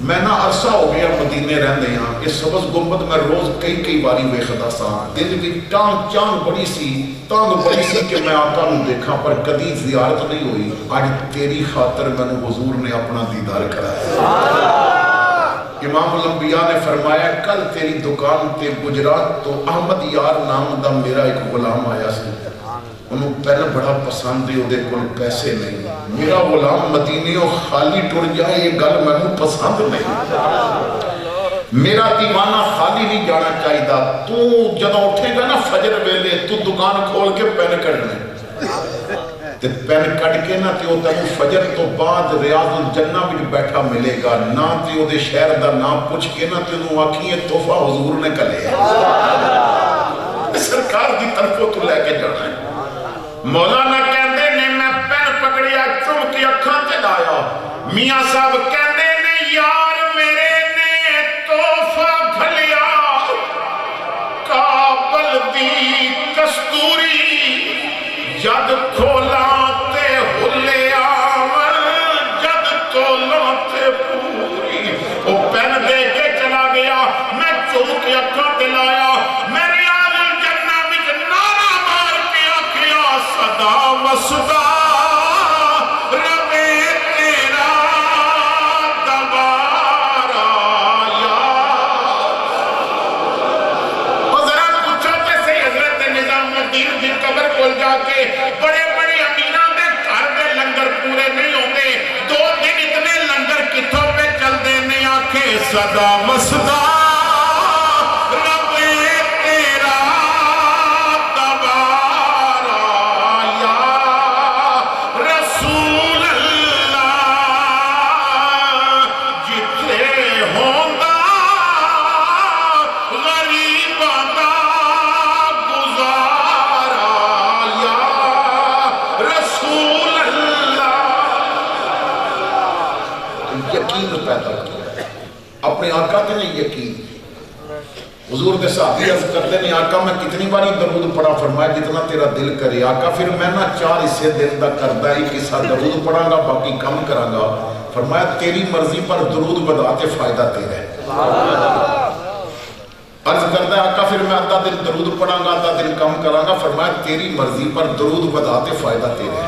میں نہ عرصہ ہو گیا مدینے رہندے ہاں یہ سبز گنبد میں روز کئی باری ویکھدا سا دل دی چان بڑی سی تانگ بڑی سی کہ میں آقا نو دیکھا پر کدی زیارت نہیں ہوئی آج تیری خاطر میں نے حضور نے اپنا دیدار کرایا امام الانبیاء نے فرمایا کل تیری دکان تے گجرات تو احمد یار نام دا میرا ایک غلام آیا سی انہوں پہلے بڑا پسند ہے دے کل پیسے نہیں میرا غلام مدینیوں خالی ٹر جائے یہ گل میں نے پسند نہیں میرا دیوانہ خالی نہیں جانا چاہیے دا تو جدہ اٹھے گا نا فجر ویلے تو دکان کھول کے پین کڑنے تے پین کڑ کے نا تے وہ فجر تو بعد ریاض الجنہ بھی بیٹھا ملے گا نا تے وہ دے شہر دا نام پوچھ کے نا تے انہوں آکھیں تحفہ حضور نے کلے سرکار دی طرفوں تو لے کے جانا ہے مولانا کہندے نے میں پین پکڑیا چم کی اکھاں تے لایا میاں صاحب کہندے نے یار میرے نے تحفہ گھلیا کابل دی کستوری جد کھولا تے ہلیا جد تولا تے پوری وہ پین دے کے چلا گیا میں چم کی اکھاں تے لایا صدا رب تیرا دوبارہ یا اور ذرا پوچھو جیسے حضرت نظام الدین دی قبر کو جا کے بڑے بڑے امینہ دے گھر دے لنگر پورے نہیں ہوں گے 2 دن اتنے لنگر کتھوں پہ چل دے نے آنکھیں صدا مسدا اپنے آقا تے نہیں یقین حضور دے صحابی عرض کرتے ہیں آقا میں کتنی باری درود پڑھا فرمایا جتنا تیرا دل کرے آقا پھر میں نہ 4 حصے دل دا کردہ ہی کسا درود پڑھا گا باقی کم کرا گا فرمایا تیری مرضی پر درود بداتے فائدہ تیرے عرض کرتا ہے آقا پھر میں آدھا دن درود پڑھا گا آدھا دن کم کرا گا فرمایا تیری مرضی پر درود بداتے فائدہ تیرے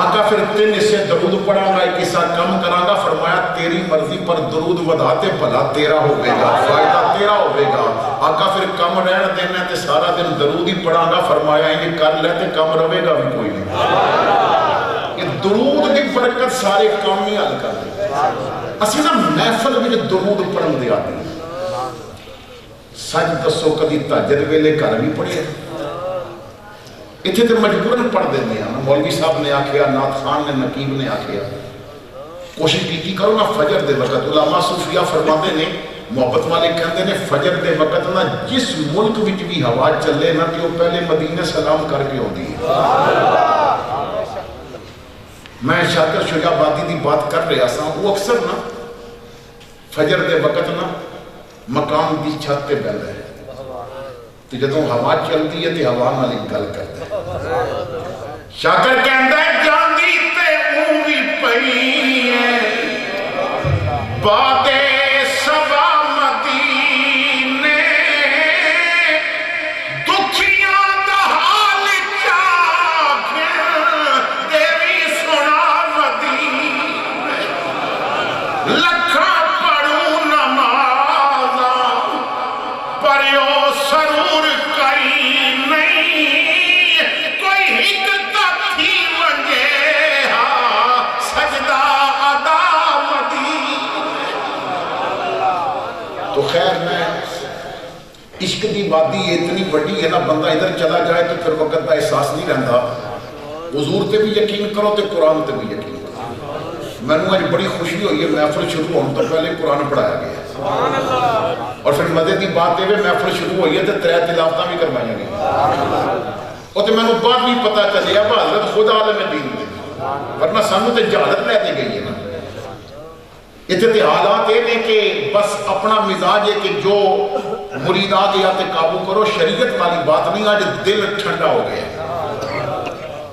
آقا پھر 3 حصے درود پڑھا گا ایک حصہ کم کرا گا فرمایا تیری مرضی پر درود بداتے بھلا تیرا ہوئے گا فائدہ تیرا ہوئے گا آقا پھر کم رہن دینا تے سارا دن درود ہی پڑھا گا فرمایا یہ کر لے تے کم روے گا بھی کوئی نہیں یہ درود کی برکت سارے کام ہی حل کر دے اسی نا محفل میں درود پڑھن دے آتی سج دسو کدی تہجد ویلے گھر بھی پڑھے اتنے تو مجبورن پڑھ دینے ہیں مولوی صاحب نے آکھیا نعت خان نے نقیب نے آکھیا کوشش کی کرو نا فجر دے وقت علماء صوفیہ فرماتے نے محبت والے کہتے ہیں فجر دے وقت نا جس ملک وچ بھی ہوا چلے نا کہ وہ پہلے مدینے سلام کر کے ہوتی ہے میں شاکر شجاع آبادی دی بات کر رہا سا وہ اکثر نا فجر دے وقت نا مقام دی چھت پہ بیٹھا ہے تو جدوں ہوا چلتی ہے تو ہوا نال ایک گل کرتا ہے شاکر کہندا ہے جاندی تے اووی پئی ہے بادے سبا مدینے دکھیاں دا حال چاک دیوی سنا مدینے لکھا پڑھوں نمازاں پریو سرور کئی نہیں کوئی حکمت تھی منجے ہاں سجدہ ادا مدینے تو خیر میں عشق دی وادی اتنی بڑی ہے نا بندہ ادھر چلا جائے تو پھر وقت کا احساس نہیں رہتا حضور تے بھی یقین کرو تے قرآن تے بھی یقین کرو میں نے آج بڑی خوشی ہوئی ہے محفل شروع ہونے تو پہلے قرآن پڑھایا گیا اور پھر مدد کی بات ہے محفل شروع ہوئی ہے تو 3 تلاوتاں بھی کروائی گئی اور تو میں نے بعد بھی پتا چلے اب حضرت خود عالم دین دے ورنہ سانو تے جہالت لے دی گئی ہے نا اتنے حالات یہ کہ بس اپنا مزاج ہے کہ جو مرید آ گیا تے قابو کرو شریعت والی بات نہیں آج دل ٹھنڈا ہو گیا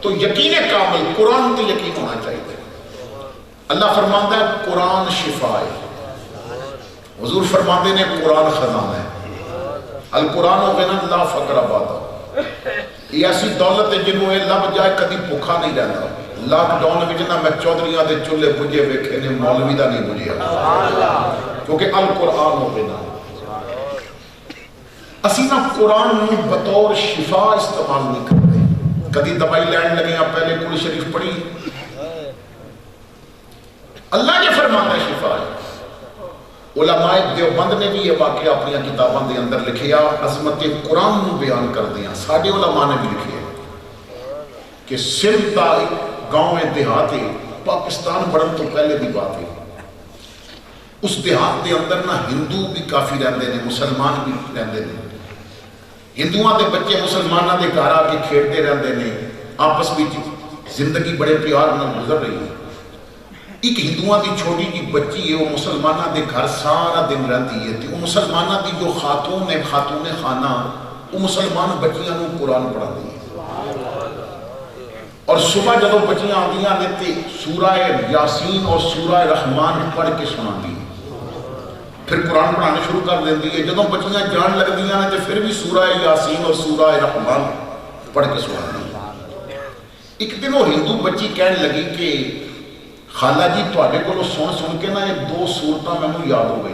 تو یقین کامل قرآن تے یقین ہونا چاہیے اللہ فرماتا ہے قرآن شفا ہے حضور فرماتے نے قرآن خزانہ ہے، القرآن و غنى لا فقر آباد، یہ ایسی دولت ہے جنہوں یہ لب جائے کدی بھوکا نہیں رہتا۔ لاک ڈاؤن میں جنہ میں چودھریاں دے چولہے بجے ویکھے نے مولوی دا نہیں بجیا، کیونکہ القرآن و غنى۔ اسی نہ قرآن میں بطور شفا استعمال نہیں کرتے، کدی دوائی لین لگے ہیں پہلے قرآن شریف پڑھی، اللہ یہ فرمانا ہے شفا ہے۔ علماء دیوبند نے بھی یہ واقعہ اپنی کتابوں دے اندر لکھیا، عظمت قرآن نو بیان کر دیا، ساڑھے علماء نے بھی لکھیا کہ سندھ دا گاؤں میں دیہات ہے، پاکستان بڑھن تو پہلے دی بات ہے، اس دیہات دے اندر نہ ہندو بھی کافی رہندے نے، مسلمان بھی رہندے نے، ہندوؤں دے بچے مسلمانوں دے گھر آ کے کھیلتے رہندے نے، آپس میں زندگی بڑے پیار نہ گزر رہی ہے۔ ایک ہندوؤں دی چھوٹی جی بچی ہے، وہ مسلمانہ دے گھر سارا دن رہتی ہے، تو وہ مسلمانہ دی جو خاتون ہے، خاتون خانہ، وہ مسلمان بچیاں نو قرآن پڑھا دی ہے، اور صبح جب بچیاں آدیاں نے سورہ یاسین اور سورہ رحمان پڑھ کے سنا دی، پھر قرآن پڑھانے شروع کر دیں دی ہے، جب بچیاں جان لگ دیاں نے تو پھر بھی سورہ یاسین اور سورہ رحمان پڑھ کے سنا دی۔ ایک دن وہ ہندو بچی کہنے لگی کہ خالہ جی تواڈے کولوں سن کے نا یہ دو صورتاں مینوں یاد ہو گئی،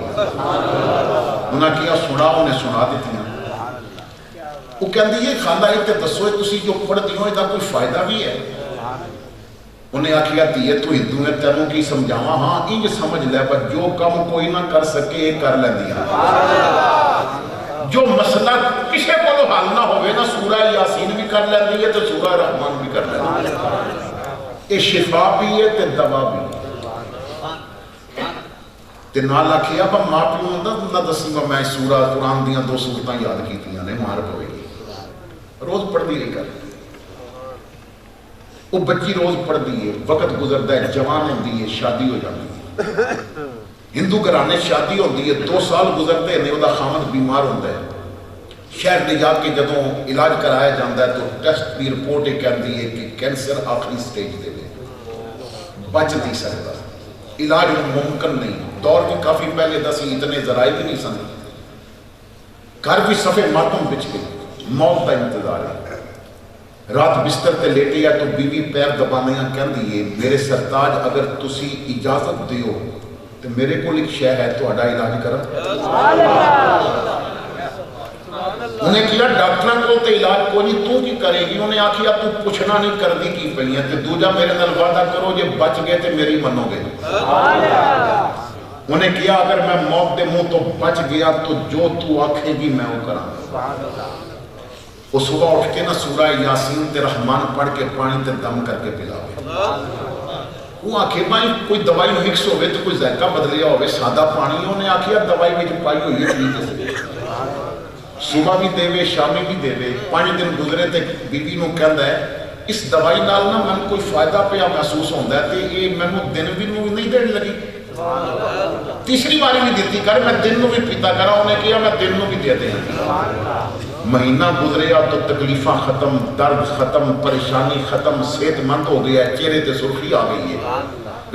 انہاں کیا سنا، انہیں سنا دیتی ہیں۔ وہ کہندی ہے خالہ یہ تے دسو تسی جو پڑھدی ہو دا کوئی فائدہ بھی ہے؟ انہیں آکھیا دھیے تو ہندو ہے تینوں کی سمجھاواں، ہاں انج سمجھ لے پر جو کم کوئی نہ کر سکے یہ کر لیندیاں، جو مسئلہ کسے کولوں حل نہ ہوئے نا سورہ یاسین بھی کر لیندی ہے تو سورہ رحمان بھی کر لیندی ہے۔ یہ شفا بھی ہے تے دوا بھی تے نال آکھیا با ماں پیو نہ دسی میں سورہ قرآن دیاں دو سورتاں یاد کیتیاں نے، مار پوے گی، روز پڑھ دی رہی کر، وہ بچی روز پڑھ دی ہے، وقت گزرتا ہے، جوان ہوندی ہے، شادی ہو جاتی ہے، ہندو گھرانے شادی ہوندی ہے، 2 سال گزرتے ہیں، وہ دا خامد بیمار ہوتا ہے، شہر لے جا کے جدوں علاج کرایا جاتا ہے تو ٹیسٹ کی رپورٹ یہ کہتی ہے کہ کینسر آخری سٹیج دے لے، بچ نہیں سکتا، علاج ممکن نہیں، دور بھی کافی پہلے دسی اتنے ذرائع بھی نہیں سن، گھر بھی صفے ماتم بچ گئی، موت کا انتظار ہے، رات بستر تے لیٹی ہے تو بیوی پیر دبانیاں کہندی ہے میرے سرتاج اگر تسی اجازت دیو تو میرے کو ایک شے ہے تو اڈا علاج کرا۔ انہیں کیا ڈاکٹران کو تے علاج کو نہیں تو کی کرے گی، انہیں آکھیا تو پوچھنا نہیں کر دی کی پہنی ہے تے دوجہ میرے نال وعدہ کرو جے بچ گئے تے میری منو گے۔ انہیں کیا اگر میں موت دے منہ تو بچ گیا تو جو تو آکھے گی میں وہ کرا۔ وہ صبح اٹھ کے نا سورہ یاسین تے رحمان پڑھ کے پانی تے دم کر کے پلا، وہ آکھے بھائی کوئی دوائی مکس ہوئے تو کوئی ذائقہ بدلیا ہوئے، سادہ پانی، انہیں آکھیا دوائی میں جو پائی ہوئی ہے ٹھیک ہے، صبح بھی دے وے شامی بھی دے وے، 5 دن گزرے تے بیوی نو کہندا ہے اس دوائی نال نہ میں کوئی فائدہ پیا محسوس ہوندا ہے تے یہ میں دن بھی نو نہیں دین لگی، تیسری باری بھی دیتی کر میں دن نو بھی پیتا کرا، انہیں کیا میں دن نو بھی دے دیں، مہینہ گزریا تو تکلیفاں ختم، درد ختم، پریشانی ختم، صحت مند ہو گیا ہے، چہرے تے سرخی آ گئی ہے،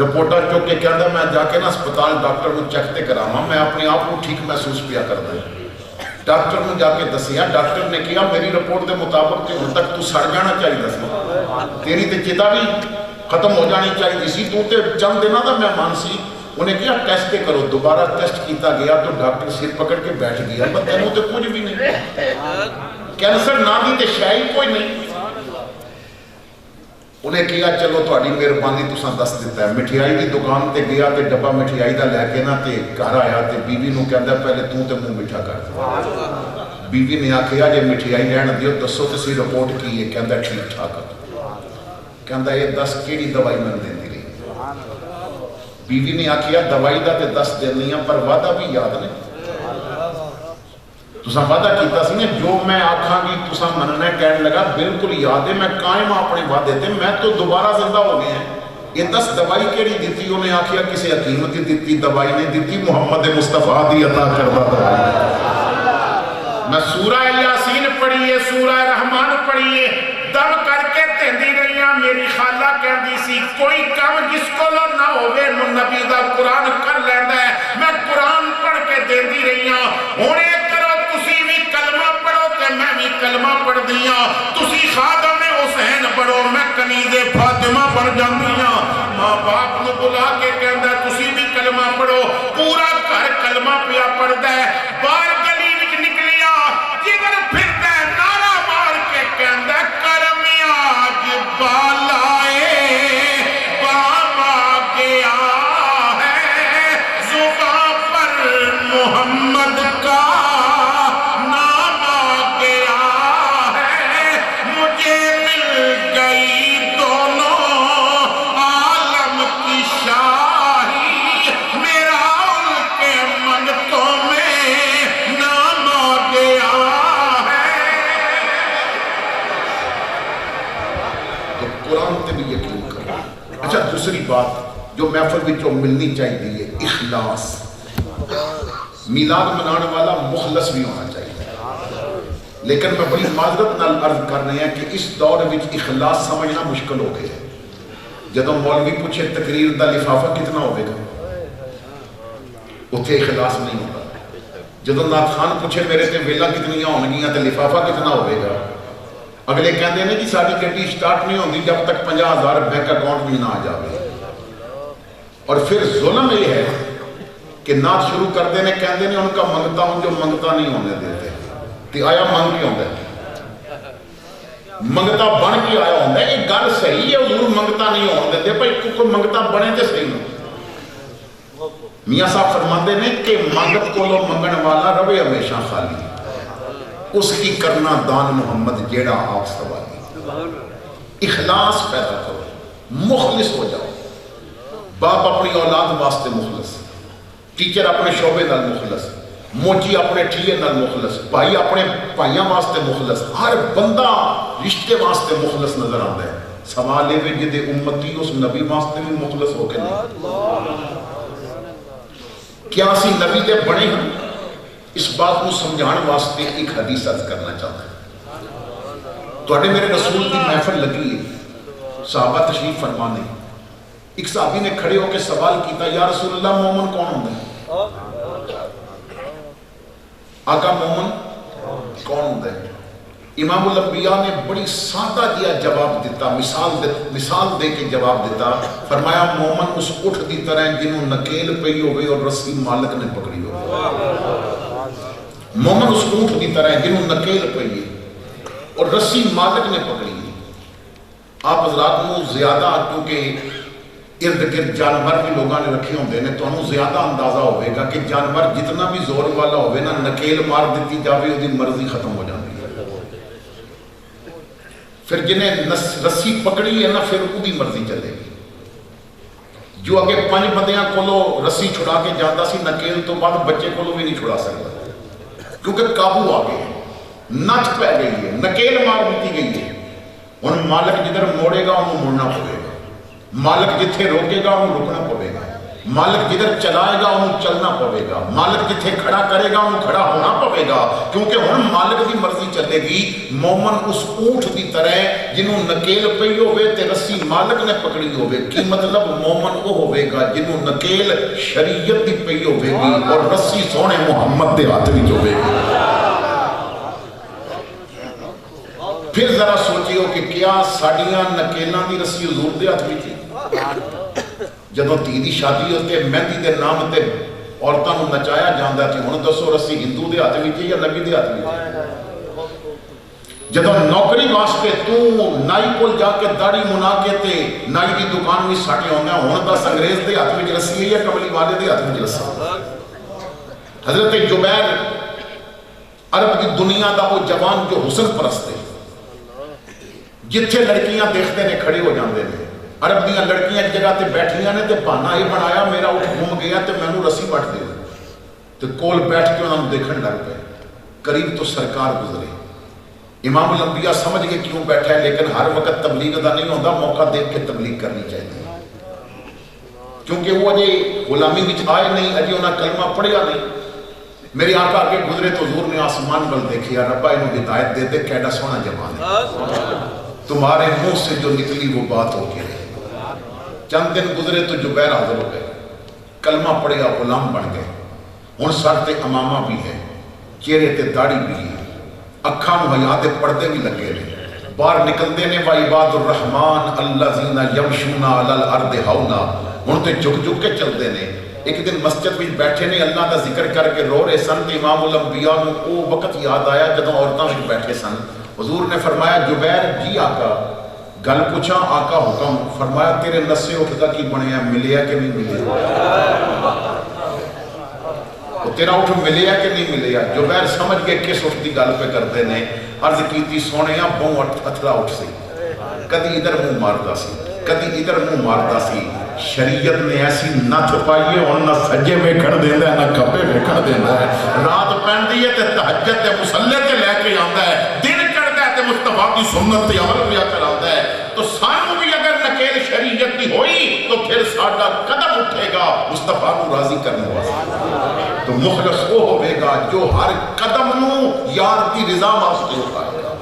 رپورٹر جو کہ کہندا میں جا کے نا اسپتال ڈاکٹر کو چیک تے کراواں، میں اپنے آپ کو ٹھیک محسوس پیا کردا ہے، ڈاکٹر نے جا کے دسیا، ڈاکٹر نے کیا میری رپورٹ دے مطابق کہ ان تک تو سڑ جانا چاہیے دسیا، تیری تے چتا بھی ختم ہو جانی چاہیے اسی تو تے چند دینا دا مہمان سی، انہیں کیا ٹیسٹ کرو، دوبارہ ٹیسٹ کیتا گیا تو ڈاکٹر سر پکڑ کے بیٹھ گیا، تینوں تے کچھ بھی نہیں، کینسر نہ دی تے شاہی کوئی نہیں، انہیں کیا چلو تھوڑی مہربانی تساں دس دیتا ہے، مٹھیائی دی دکان تے گیا تے ڈبا مٹھیائی دا لے کے نا تے گھر آیا تے بیوی نو کہندا پہلے تو تے منہ میٹھا کر، بیوی نے آکھیا جے مٹھیائی رہن دیو دسو تے سی رپورٹ کی ہے، کہندا ٹھیک ٹھاک، کہندا یہ 10 کیڑی دوائی میں دیندی رہی، بیوی نے آکھیا دوائی دا تے 10 دینی ہیں پر وعدہ بھی یاد نہیں، تساں وعدہ کیتا سی نے جو میں آکھاں گی تساں مننا کہنے لگا بالکل یاد ہے میں قائم اپنے وعدے تے میں تو دوبارہ زندہ ہو گئے ہیں، یہ 10 دوائی کیڑی دیتی، انہیں آکھیا کسی حکیم دی دیتی دوائی نہیں دیتی، محمد مصطفیٰ دی عطا کردہ دوائی، میں سورہ یاسین پڑھیے سورہ رحمان پڑھیے دم کر کے تہندی رہیاں، میری خالہ کہندی سی کوئی کام جس کو نہ ہوئے نبی دا قرآن کر لیندا ہے، میں قرآن پڑھ کے کلمہ پڑھ دیاں تسی خادم حسین بڑھو میں کنیز فاطمہ بن جاندیاں ماں باپ نے بلا کے کہندا تسی بھی کلمہ پڑھو پورا گھر کلمہ پیا پڑھدا ہے باہر گلی وچ نکلیا جدھر پھردا ہے نعرہ مار کے کہندا کرمیا اج بالائے بام آ گیا ہے زباں پر محمد کا نام آ گیا ہے مجھے مل گئی دونوں عالم کی شاہی میرا ان کے منتوں میں نام آ گیا ہے تو قرآن تے بھی یقین کرو اچھا دوسری بات جو محفل بھی جو ملنی چاہیے اخلاص میلاد منانے والا مخلص بھی ہونا چاہیے لیکن میں بڑی معذرت نال عرض کر رہے ہیں کہ اس دور وچ اخلاص سمجھنا مشکل ہو گیا ہے جدوں مولوی پوچھے تقریر دا لفافہ کتنا ہوئے گا اتھے اخلاص نہیں ہوتا جدوں نعت خان پوچھے میرے تے ویلا کتنیاں ہونگیاں تے لفافہ کتنا ہوئے گا اگلے کہندے نے جی ساری گڈی سٹارٹ نہیں ہوندی جب تک 50,000 بینک اکاؤنٹ بھی نہ آ جاوے اور پھر ظلم یہ ہے کہ نعت شروع کرتے ہیں کہندے نے ان کا منگتا ہوں جو منگتا نہیں ہونے دیتے تے آیا مانگ کے ہوندہ ہے منگتا بن کے آیا ہوندہ ہے یہ گل صحیح ہے حضور منگتا نہیں ہونے دیتے بھائی کوئی منگتا بنے تے صحیح نہ میاں صاحب فرماتے ہیں کہ منگت کو لو منگن والا روے ہمیشہ خالی اس کی کرنا دان محمد جیڑا آپ سوالی اخلاص پیدا کرو مخلص ہو جاؤ باپ اپنی اولاد واسطے مخلص ٹیچر اپنے شعبے نال مخلص موچی اپنے ٹھیے نال مخلص بھائی اپنے بھائیاں واسطے مخلص ہر بندہ رشتے واسطے مخلص نظر آتا ہے سوال ہے جدے امتی اس نبی واسطے بھی مخلص ہو کے نہیں کیا اسی نبی دے بڑے ہیں اس بات کو سمجھان واسطے ایک حدیث عرض کرنا چاہتا ہے تو میرے رسول کی محفل لگی ہے صحابہ تشریف فرمانے ایک صحابی نے کھڑے ہو کے سوال کیتا یا رسول اللہ مومن کون ہوندہ ہے آقا مومن کون ہوندہ ہے امام الانبیاء نے بڑی سادہ دیا جواب دیتا مثال دے کے جواب دیتا فرمایا مومن اس اٹھ دی طرح جنہوں نکیل پئی ہوئے اور رسی مالک نے پکڑی ہوئے مومن اس اٹھ دی طرح جنہوں نکیل پئی اور رسی مالک نے پکڑی ہوئے آپ حضرات کو زیادہ کیونکہ ارد گرد جانور بھی لوگاں نے رکھے ہوندے نے تو انہوں زیادہ اندازہ ہوئے گا کہ جانور جتنا بھی زور والا ہوئے نا نکیل مار دیتی جاوے وہ دی مرضی ختم ہو جاتی ہے پھر جنہیں رسی پکڑی ہے نا پھر وہ دی مرضی چلے گی جو اگے 5 بندیاں کولو رسی چھڑا کے جاندہ سی نکیل تو بعد بچے کولو بھی نہیں چھڑا سکتا کیونکہ قابو آ گئے نچ پہ گئی ہے نکیل مار دیتی گئی ہے ان مالک جدھر موڑے گا انہوں موڑنا پڑے گا مالک جتھے روکے گا انہوں رکنا پڑے گا مالک جدھر چلائے گا انہوں چلنا پڑے گا مالک جتھے کھڑا کرے گا انہوں کھڑا ہونا پڑے گا کیونکہ ہن مالک دی مرضی چلے گی مومن اس اونٹ دی طرح جنہوں نکیل پئی ہوئے تے رسی مالک نے پکڑی ہوئے کی مطلب مومن وہ ہوئے گا جنہوں نکیل شریعت دی پئی ہوئے گی اور رسی سونے محمد دے ہاتھ وچ ہوئے گی پھر ذرا سوچیو کہ کیا ساڑیاں نکیلاں دی رسی حضور دے ہاتھ وچ تھی جدوں دھی دی شادی ہوتے مہندی دے نام تے عورتاں نوں نچایا جاندا سی ہن دسو رسی ہندو دے ہاتھ وچ یا نبی دے ہاتھ وچ جدوں نوکری واسطے تو نائی کول جا کے داڑھی منا کے تے نائی دی دکان وچ ساٹے ہوندا ہن دس انگریز دے ہاتھ وچ رسی ہے یا کملی والے دے ہاتھ وچ رسی حضرت جبیر عرب دی دنیا دا وہ جوان جو حسن پرست ہے جتھے لڑکیاں دیکھتے نے کھڑے ہو جاندے نے عرب دیاں لڑکیاں ایک جگہ تے بیٹھیاں نے تے بہانا یہ بنایا میرا اٹھ گھوم گیا تے میں نو رسی بٹ دے تے کول بیٹھ کے انہوں نے دیکھن لگ پے قریب تو سرکار گزرے امام الانبیاء سمجھ کے کیوں بیٹھا ہے لیکن ہر وقت تبلیغ دا نہیں ہوتا موقع دیکھ کے تبلیغ کرنی چاہیے کیونکہ وہ اجے غلامی وچ آئے نہیں اجے انہاں کلمہ پڑھیا نہیں میری آقا کے گزرے تو حضور نے آسمان بل دیکھیا ربا انہوں ہدایت دے دے کیڑا سونا جوان ہے تمہارے منہ سے جو نکلی وہ بات ہو کے رہی چند دن گزرے تو جبیر حاضر ہو گئے کلمہ پڑھیا غلام بن گئے ہن سر تے امامہ بھی ہے چہرے تے داڑھی بھی ہے اکھاں نو حیا دے پردے بھی لگے نے، باہر نکلدے نے وعباد الرحمن الذین یمشون علی الارض ہونا، ہن تے جھک جھک کے چلدے نے۔ ایک دن مسجد وچ بیٹھے نے، اللہ دا ذکر کر کے رو رہے سن تے امام الانبیاء نو او وقت یاد آیا جدوں عورتاں وچ بیٹھے سن۔ حضور نے فرمایا جبیر جی آقا گل پوچھا؟ آقا حکم۔ فرمایا تیرے نسے اٹھ دا کی بنیا، ملیا کہ نہیں ملیا؟ تیرا اٹھ ملیا کہ نہیں ملیا؟ جبیر سمجھ گئے کس اٹھ دی گل پہ کرتے نے، عرض کیتی سونیا بہوں اتھلا اٹھ سی، کدی ادھر منہ ماردا سی کدی ادھر منہ ماردا سی، شریعت نے ایسی نہ چھپائیے اور نہ سجے ویکھن دیندا ہے نہ کھبے ویکھن دیندا ہے۔ رات پہندی ہے تے تہجد دے مصلی تے لے کے آندا ہے، دن چڑھدا ہے تے مصطفیٰ کی سنت تے عمل پیا کراندا ہے۔ تو سانوں بھی اگر نکیل شریعت کی ہوئی تو پھر ساڈا قدم اٹھے گا مصطفیٰ کو راضی کرنے واسطے۔ تو مخلص وہ ہوے گا جو ہر قدم نو یار کی رضا واسطے اٹھائے گا۔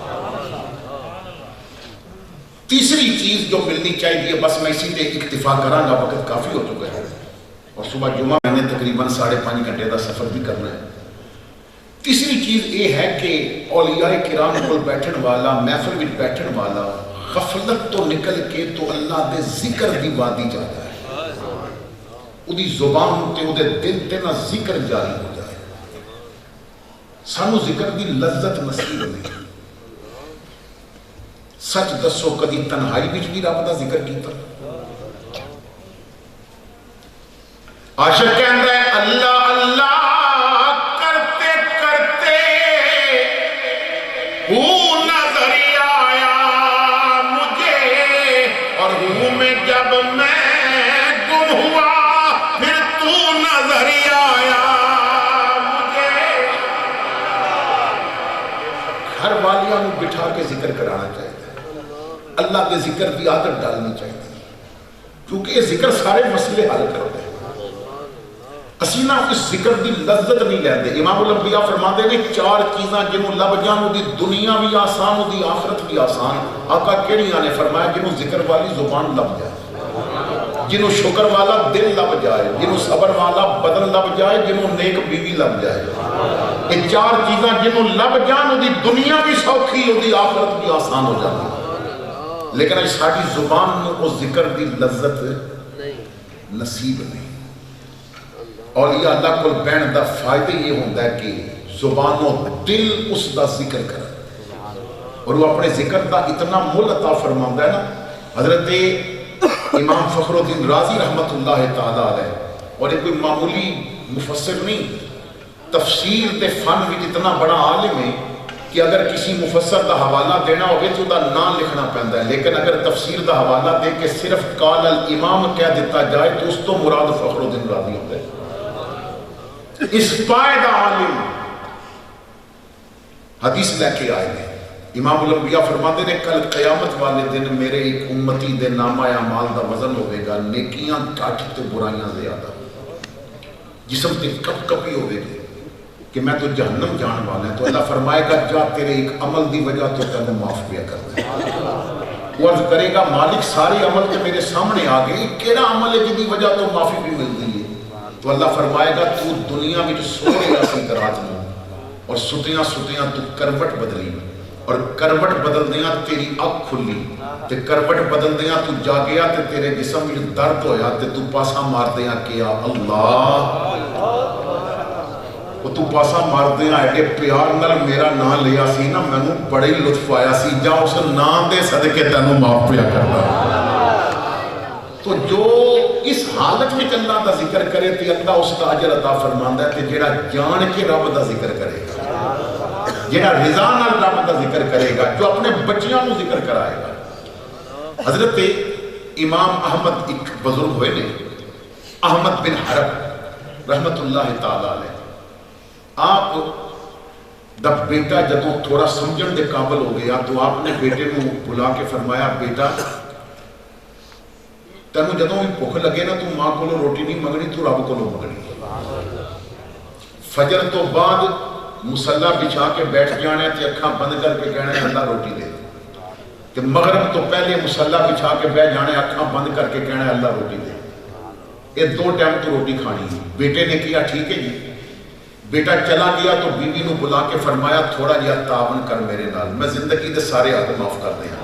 تیسری چیز جو ملنی چاہیے، بس میں اسی تے اکتفا کراں گا، وقت کافی ہو چکا ہے اور صبح جمعہ میں نے تقریباً 5.5 گھنٹے کا سفر بھی کرنا ہے۔ تیسری چیز یہ ہے کہ اولیاء کرام کو بیٹھن والا، محفل میں بیٹھن والا غفلت تو نکل کے تو اللہ دے ذکر دی وادی جاتا ہے، اودی زبان تے اودے دل تے نہ ذکر جاری ہو جائے۔ سانو ذکر دی لذت نصیب نہیں۔ سچ دسو کدی تنہائی وچ بھی رب دا ذکر کیتا؟ عاشق کہندا ہے اللہ اللہ کرتے کرتے وہ نظر آیا مجھے، اور ہوں میں جب میں گم ہوا پھر تو نظر آیا مجھے۔ گھر والیاں نو بٹھا کے ذکر کرانا چاہیے، اللہ کے ذکر کی عادت ڈالنی چاہیے، کیونکہ یہ ذکر سارے مسئلے حل کرتے ہیں۔ اسی نہ اس ذکر دی لذت نہیں لیندے۔ امام الانبیاء فرماندے نے 4 چیزاں جنہوں لب جان دی دنیا بھی آسان دی آخرت بھی آسان۔ آقا کیڑیاں نے؟ فرمایا جنہوں ذکر والی زبان لب جائے، جنہوں شکر والا دل لب جائے، جنہوں صبر والا بدن لب جائے، جنہوں نیک بیوی لب جائے۔ یہ 4 چیزاں جنہوں لب جان دی دنیا بھی سوکھی دی آخرت بھی آسان ہو جاتی۔ لیکن اج ساری زبان نو اس ذکر دی لذت نصیب نہیں۔ اولیاء اللہ کو بہن دا فائدہ یہ ہوتا ہے کہ زبان و دل اس دا ذکر کرے، اور وہ اپنے ذکر دا اتنا مول عطا فرماتا ہے نا۔ حضرت امام فخر الدین رازی رحمت اللہ تعالیٰ علیہ، اور یہ کوئی معمولی مفسر نہیں، تفسیر دے فن بھی اتنا بڑا عالم ہے کہ اگر کسی مفسر دا حوالہ دینا ہوگے تو دا نام لکھنا پہندا ہے، لیکن اگر تفسیر دا حوالہ دے کے صرف قال الامام کہہ دیتا جائے تو اس تو مراد فخر الدین رازی ہوتا ہے۔ اس پائدہ عالم حدیث لے کے آئے ہیں۔ امام الانبیاء فرماتے ہیں کل قیامت والے دن میرے ایک امتی دے نامہ اعمال دا وزن ہوئے گا، نیکیاں گھٹ تے برائیاں زیادہ، جسم تے کپ کپی ہوئے گی کہ میں تو جہنم جان والا ہے۔ تو اللہ فرمائے گا جا تیرے ایک عمل دی وجہ تو تینوں معاف پیا کرنا ہے۔ وہ عرض کرے گا مالک سارے عمل تو میرے سامنے آ گئے، کیڑا عمل ہے جدی وجہ تو معافی بھی مل گئی ہے؟ تو اللہ فرمائے گا تو دنیا میں جو سو رہا سی رات میں، اور ستیاں ستیاں تو کروٹ بدلی، اور کروٹ بدل دیاں تیری اکھ کھلی، تے کروٹ بدل دیاں تو جاگیا تے تیرے جسم میں درد ہویا تے تو پاسا مار دیاں کیا اللہ، وہ تو پاسا مار دیاں ایڈے پیار نال میرا نام لیا سی نا، میں نے بڑے لطف آیا سی، جا اس نام دے صدقے تینوں معاف پیا کرنا۔ تو جو اس حالت میں اللہ دا ذکر کرے تے اللہ اس کا اجر عطا فرماندا ہے، تے جیڑا جان کے رب دا ذکر کرے گا، جیڑا رضا نال رب دا ذکر کرے گا، جو اپنے بچیاں کو ذکر کرائے گا۔ حضرت امام احمد ایک بزرگ ہوئے نے، احمد بن حرب رحمت اللہ تعالیٰ علیہ، آپ دا بیٹا جدوں تھوڑا سمجھن دے قابل ہو گیا تو آپ نے بیٹے کو بلا کے فرمایا بیٹا تینوں جدوں بھی بھوک لگے نا تو ماں کو روٹی نہیں منگنی، تو رب کو منگنی۔ فجر تو بعد مصلا بچھا کے بیٹھ جانے تے اکھاں بند کر کے کہنا اللہ روٹی دے، کہ مغرب تو پہلے مصلا بچھا کے بیٹھ جانے اکھاں بند کر کے کہنا اللہ روٹی دے۔ یہ 2 ٹائم تو روٹی کھانی ہے۔ بیٹے نے کیا ٹھیک ہے جی، بیٹا چلا گیا تو بیوی نو بلا کے فرمایا تھوڑا جہا تعاون کر میرے نال، میں زندگی دے سارے حق معاف کر دیا،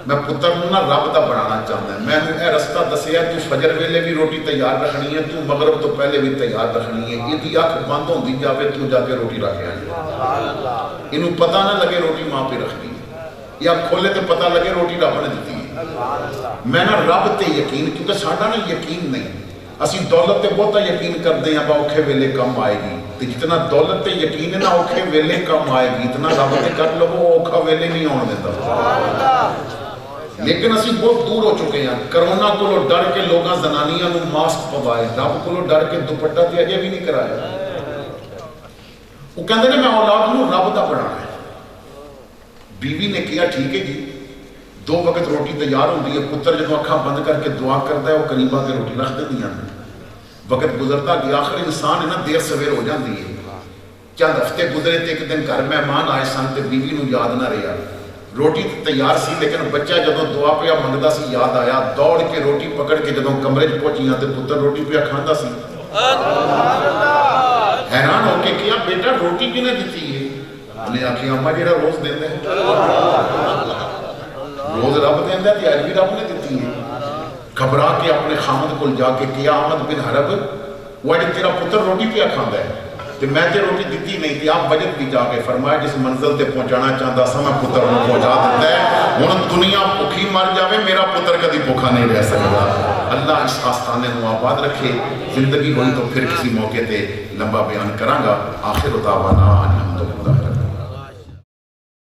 میں پتر نو نہ رب دا بنانا چاہتا ہے، میں اے رستہ دسیا تو فجر ویلے بھی روٹی تیار رکھنی ہے، تو مغرب تو پہلے بھی تیار رکھنی ہے، یہ دی اکھ بند ہوندی جاوے تو جا کے روٹی رکھ آئی، انہوں پتہ نہ لگے روٹی ماں پہ رکھ دی، یا کھولے تو پتہ لگے روٹی رب نے دیتی ہے۔ میں نہ رب تے یقین، کیونکہ ساڈا نا یقین نہیں، اسی دولت تے بہتا یقین کر دیں اب اوکھے ویلے کم آئے گی، تے جتنا دولت تے یقین ہے نا اوکھے ویلے کم آئے گی، اتنا رب تے کر لو اوکھا ویلے نہیں آن دیتا۔ لیکن اسی بہت دور ہو چکے ہیں، کرونا کو لو ڈر کے لوگاں زنانیاں نو ماسک پوائے، رب کو لو ڈر کے دوپٹہ تے اجے بھی نہیں کرایا۔ وہ کہندے نے میں اولاد نو رب دا بنانا ہے۔ بیوی نے کیا ٹھیک ہے جی، 2 وقت روٹی تیار ہوندی ہے، پتر جب اکھاں بند کر کے دعا کرتا ہے وہ قریبا کے روٹی رکھ دیندیاں نے، وقت گزرتا گیا، آخر انسان ہے نا دیر سویر ہو جاندی ہے، چند ہفتے گزرے تے ایک دن گھر مہمان آئے سن تے بیوی نو یاد نہ رہا، روٹی تیار سی لیکن بچہ جدوں دعا پیا منگدا سی یاد آیا، دوڑ کے روٹی پکڑ کے جدوں کمرے پہنچیاں تے پتر روٹی پیا کھاندا سی، حیران ہو کے کیا بیٹا روٹی کنے دیتی ہے؟ انہیں آکھیا اماں جیڑا روز دیندے ہیں، روز رب دیندے ہیں، آج بھی رب نے دیتی ہے۔ گھبرا کے اپنے خامد کو جا کے کیا آمد بن حرب، وہ اج تیرا پتر روٹی پیا کھاندا ہے تے میں تے روٹی دیتی نہیں تھی، آپ بجٹ بھی جا کے فرمایا جس منزل تے پہنچانا چاہتا سا میں پتر نو پہنچا دیتا ہے، ہن دنیا بھوکھی مر جاوے میرا پتر کبھی بھوکھا نہیں رہ سکتا۔ اللہ اس آستانے نو آباد رکھے، زندگی ہوئی تو پھر کسی موقع تے لمبا بیان کراں گا۔ آخر دعوانا الحمدللہ۔